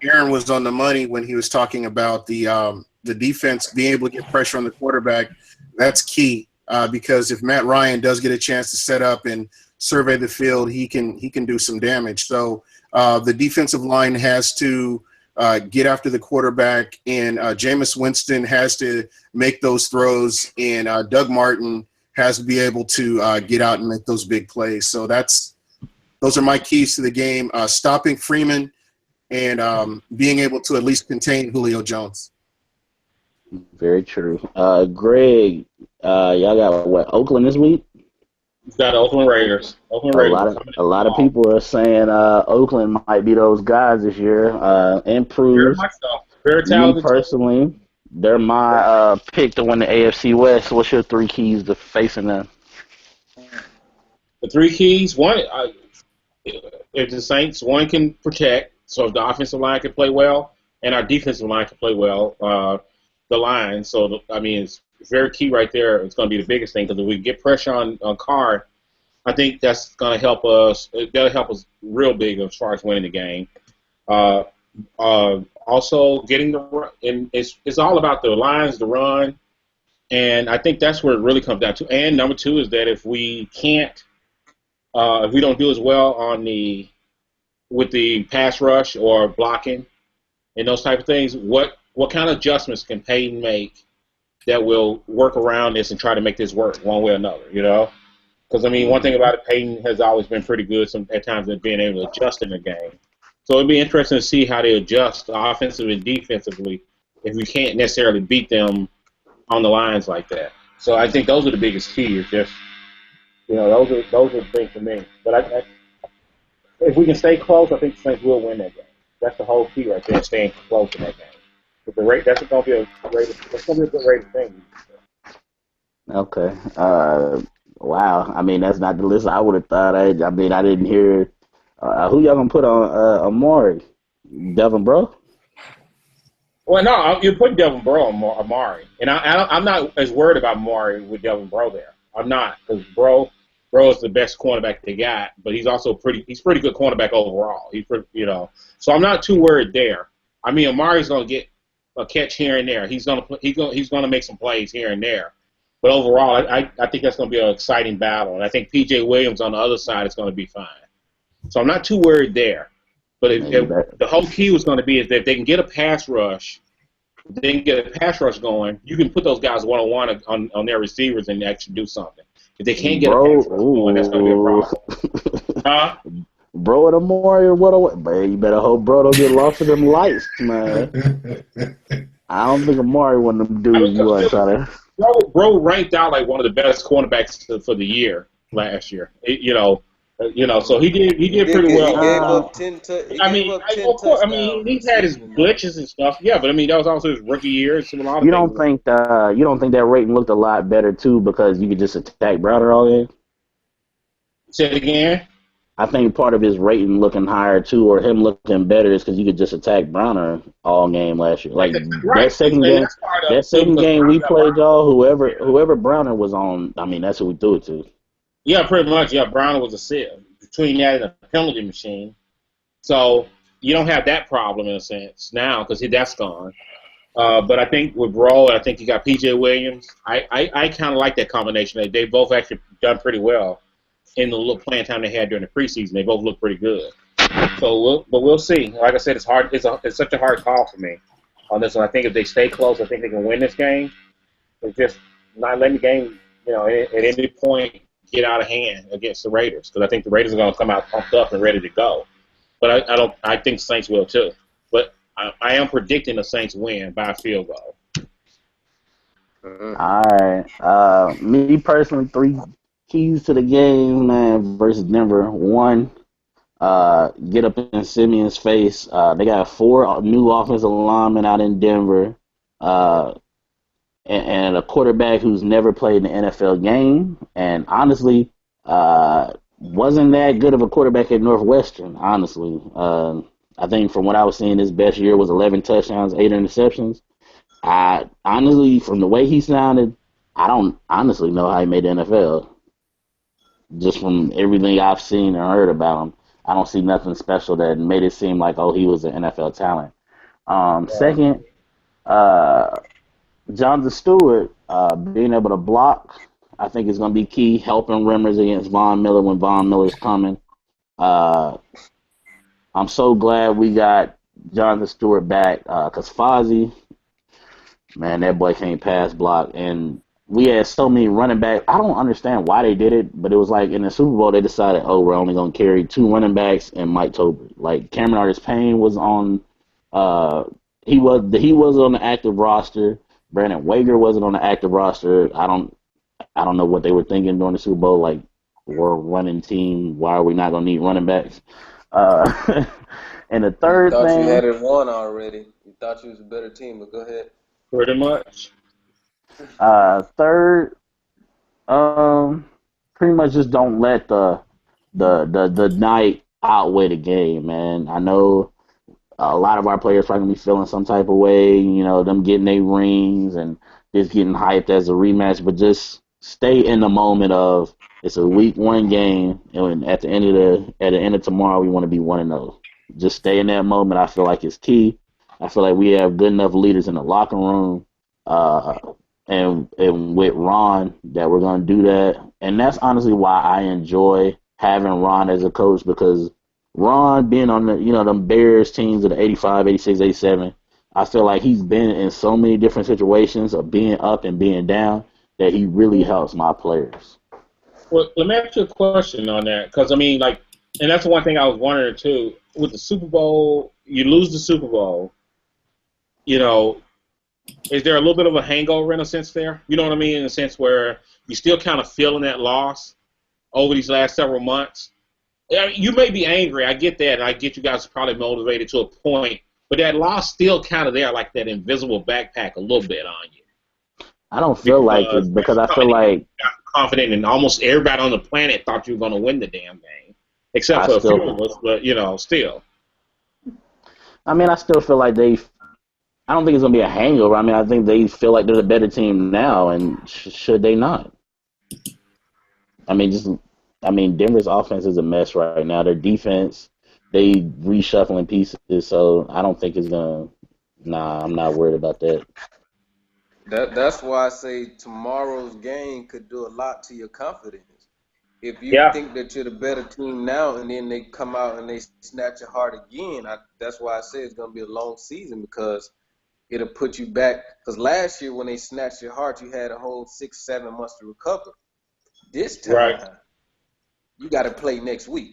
Aaron was on the money when he was talking about the defense being able to get pressure on the quarterback. That's key because if Matt Ryan does get a chance to set up and survey the field, he can do some damage. So the defensive line has to get after the quarterback, and Jameis Winston has to make those throws, and Doug Martin has to be able to get out and make those big plays. So those are my keys to the game: stopping Freeman and being able to at least contain Julio Jones. Very true. Greg, y'all got what? Oakland this week? Got the Oakland Raiders. Oakland A Raiders. lot of people are saying Oakland might be those guys this year. Very Improves. much so. Very Me talented. personally, they're my pick to win the AFC West. What's your 3 keys to facing them? The 3 keys. One, if the Saints, one can protect. So if the offensive line can play well, and our defensive line can play well, the line. So it's very key right there. It's going to be the biggest thing because if we get pressure on Carr, I think that's going to help us. That'll help us real big as far as winning the game. Also, getting the run, and it's all about the lines, the run, And I think that's where it really comes down to. And number two is that if we can't, if we don't do as well with the pass rush or blocking and those type of things, what kind of adjustments can Payton make that will work around this and try to make this work one way or another, you know? Because, I mean, one thing about it, Payton has always been pretty good at times at being able to adjust in the game. So it'd be interesting to see how they adjust offensively and defensively if we can't necessarily beat them on the lines like that. So I think those are the biggest keys. Just, you know, those are the things for me. But if we can stay close, I think the Saints will win that game. That's the whole key right there, staying close in that game. But that's going to be a good rate of thing. Okay. Wow. I mean, that's not the list I would have thought. I mean, I didn't hear. Who y'all gonna put on Amari? Devin Bro? Well, no, you're putting Devin Bro on Amari, and I'm not as worried about Amari with Devin Bro there. I'm not, because Bro is the best cornerback they got, but he's also pretty good cornerback overall. So I'm not too worried there. I mean, Amari's gonna get a catch here and there. He's gonna make some plays here and there. But overall, I think that's going to be an exciting battle. And I think P.J. Williams on the other side is going to be fine. So I'm not too worried there. But the whole key was going to be is that if they can get a pass rush, going, you can put those guys one-on-one on their receivers and actually do something. If they can't get a pass rush going, that's going to be a problem. Huh? Bro and Amari, man, you better hope Bro don't get lost in them lights, man. I don't think Amari one of them dudes you want to try to... Bro ranked out like one of the best cornerbacks for the year last year. So he did pretty well. He gave up 10 touchdowns. I mean, he's had his glitches and stuff. Yeah, but I mean that was also his rookie year. You don't think that rating looked a lot better too because you could just attack Browder all game? Say it again. I think part of his rating looking higher too, or him looking better, is because you could just attack Browner all game last year. Like that second game we played, y'all. Whoever Browner was on, I mean, that's who we threw it to. Yeah, pretty much. Yeah, Browner was a sieve between that and a penalty machine. So you don't have that problem in a sense now because that's gone. But I think with Rowe, I think you got P.J. Williams. I kind of like that combination. They both actually done pretty well in the little playing time they had during the preseason. They both look pretty good. So we'll see. Like I said, it's hard. It's such a hard call for me on this one. I think if they stay close, I think they can win this game. It's just not letting the game, at any point get out of hand against the Raiders, because I think the Raiders are going to come out pumped up and ready to go. But I think Saints will too. But I am predicting the Saints win by a field goal. All right. Me personally, 3 keys to the game, man, versus Denver. 1, get up in Simeon's face. They got 4 new offensive linemen out in Denver, and a quarterback who's never played an NFL game, and honestly, wasn't that good of a quarterback at Northwestern, honestly. I think from what I was seeing, his best year was 11 touchdowns, 8 interceptions. I honestly, from the way he sounded, I don't honestly know how he made the NFL. Just from everything I've seen or heard about him, I don't see nothing special that made it seem like, he was an NFL talent. Second, Jonathan Stewart being able to block, I think is going to be key, helping Remmers against Von Miller when Von Miller's coming. I'm so glad we got Jonathan Stewart back because Fozzie, man, that boy can't pass block. And we had so many running backs. I don't understand why they did it, but it was like in the Super Bowl they decided, we're only going to carry 2 running backs and Mike Tolbert. Like Cameron Artis-Payne was on, he was on the active roster. Brandon Wager wasn't on the active roster. I don't know what they were thinking during the Super Bowl. Like, we're a running team. Why are we not going to need running backs? And the third thing. You had it won already. You thought you was a better team, but go ahead. Pretty much. Third, pretty much just don't let the night outweigh the game, man. I know a lot of our players probably gonna be feeling some type of way, them getting their rings and just getting hyped as a rematch, but just stay in the moment of it's a week 1 game, and at the end of tomorrow we want to be 1-0. Just stay in that moment. I feel like it's key. I feel like we have good enough leaders in the locker room. and with Ron that we're gonna do that, and that's honestly why I enjoy having Ron as a coach, because Ron being on the them Bears teams of the 85, 86, 87, I feel like he's been in so many different situations of being up and being down that he really helps my players. Well, let me ask you a question on that, because I mean, like, and that's the one thing I was wondering too. With the Super Bowl, you lose the Super Bowl. Is there a little bit of a hangover in a sense there? You know what I mean? In a sense where you're still kind of feeling that loss over these last several months. You may be angry. I get that. And I get you guys probably motivated to a point. But that loss still kind of there, like that invisible backpack a little bit on you. I don't feel like it, because I feel like confident, and almost everybody on the planet thought you were going to win the damn game, except for a few of us. But still. I mean, I still feel like I don't think it's going to be a hangover. I mean, I think they feel like they're the better team now, and should they not? I mean, Denver's offense is a mess right now. Their defense, they reshuffling pieces, so I don't think it's going to. Nah, I'm not worried about that. That's why I say tomorrow's game could do a lot to your confidence. If you think that you're the better team now, and then they come out and they snatch your heart again, that's why I say it's going to be a long season, because it'll put you back. Because last year when they snatched your heart, you had a whole 6-7 months to recover. This time, you got to play next week.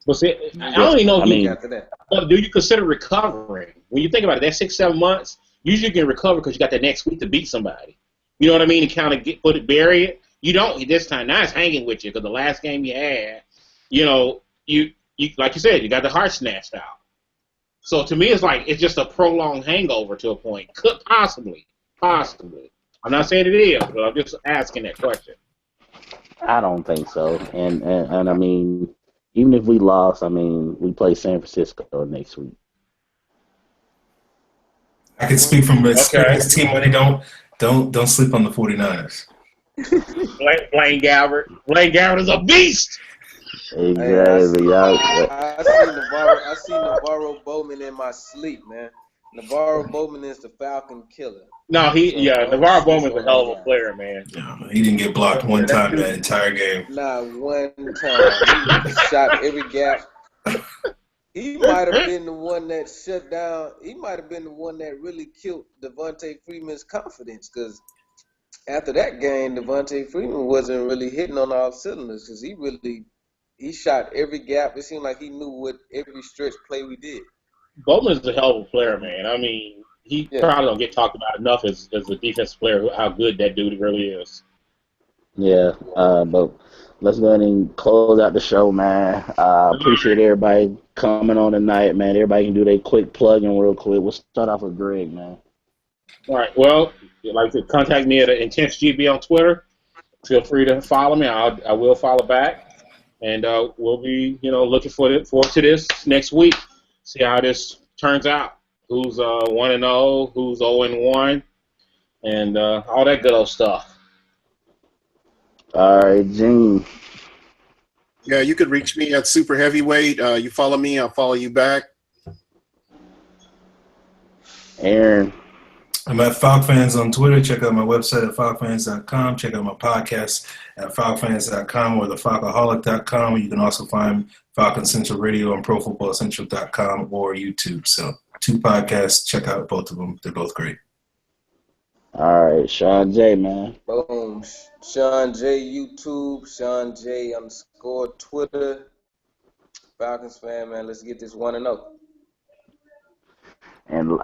Well, see, I don't even know after that. But do you consider recovering? When you think about it, that 6-7 months, usually you can recover because you got the next week to beat somebody. You know what I mean? To kind of bury it. You don't this time. Now it's hanging with you, because the last game you had, you like you said, you got the heart snatched out. So to me, it's just a prolonged hangover to a point. Could possibly. I'm not saying it is, but I'm just asking that question. I don't think so. And I mean, even if we lost, I mean, we play San Francisco next week. I can speak from experience. Team money. Don't sleep on the 49ers. Blaine Gabbert. Blaine Gabbert is a beast. Exactly. I see Navarro Bowman in my sleep, man. Navarro Bowman is the Falcon killer. No, Navarro Bowman's a hell of a player, man. No, he didn't get blocked one time that entire game. Not one time. He shot every gap. He might have been the one that shut down. He might have been the one that really killed Devontae Freeman's confidence, because after that game, Devontae Freeman wasn't really hitting on all cylinders, because he shot every gap. It seemed like he knew what every stretch play we did. Bowman's a hell of a player, man. I mean, he probably don't get talked about enough as a defensive player, how good that dude really is. Yeah, but let's go ahead and close out the show, man. Appreciate everybody coming on tonight, man. Everybody can do their quick plug-in real quick. We'll start off with Greg, man. All right. Well, if you'd like to contact me at IntenseGB on Twitter, feel free to follow me. I will follow back. And we'll be, looking forward to this next week. See how this turns out. Who's 1-0, who's 0-1, and all that good old stuff. All right, Gene. Yeah, you could reach me at Super Heavyweight. You follow me, I'll follow you back. Aaron. I'm at FalcFans on Twitter. Check out my website at falcfans.com. Check out my podcast at falcfans.com or thefalcoholic.com. You can also find Falcon Central Radio on ProFootballCentral.com or YouTube. So 2 podcasts. Check out both of them. They're both great. All right, Sean J, man. Boom. Sean J YouTube, Sean J _ Twitter. Falcons fan, man. Let's get this 1-0. And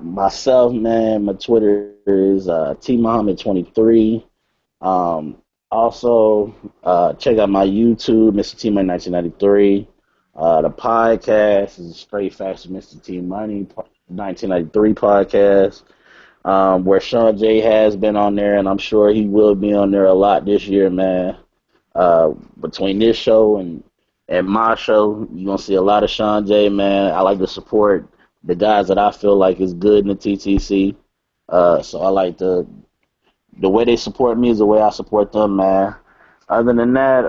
myself, man, my Twitter is TMuhammad23. Also, check out my YouTube, Mr. T Money 1993. The podcast is Straight Facts with Mr. T Money 1993 podcast, where Sean J has been on there, and I'm sure he will be on there a lot this year, man. Between this show and my show, you're going to see a lot of Sean J, man. I like to support the guys that I feel like is good in the TTC. So I like the way they support me is the way I support them, man. Other than that,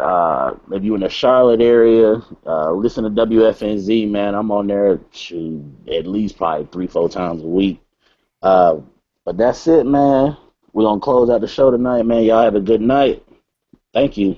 if you're in the Charlotte area, listen to WFNZ, man. I'm on there at least probably 3-4 times a week. But that's it, man. We're going to close out the show tonight, man. Y'all have a good night. Thank you.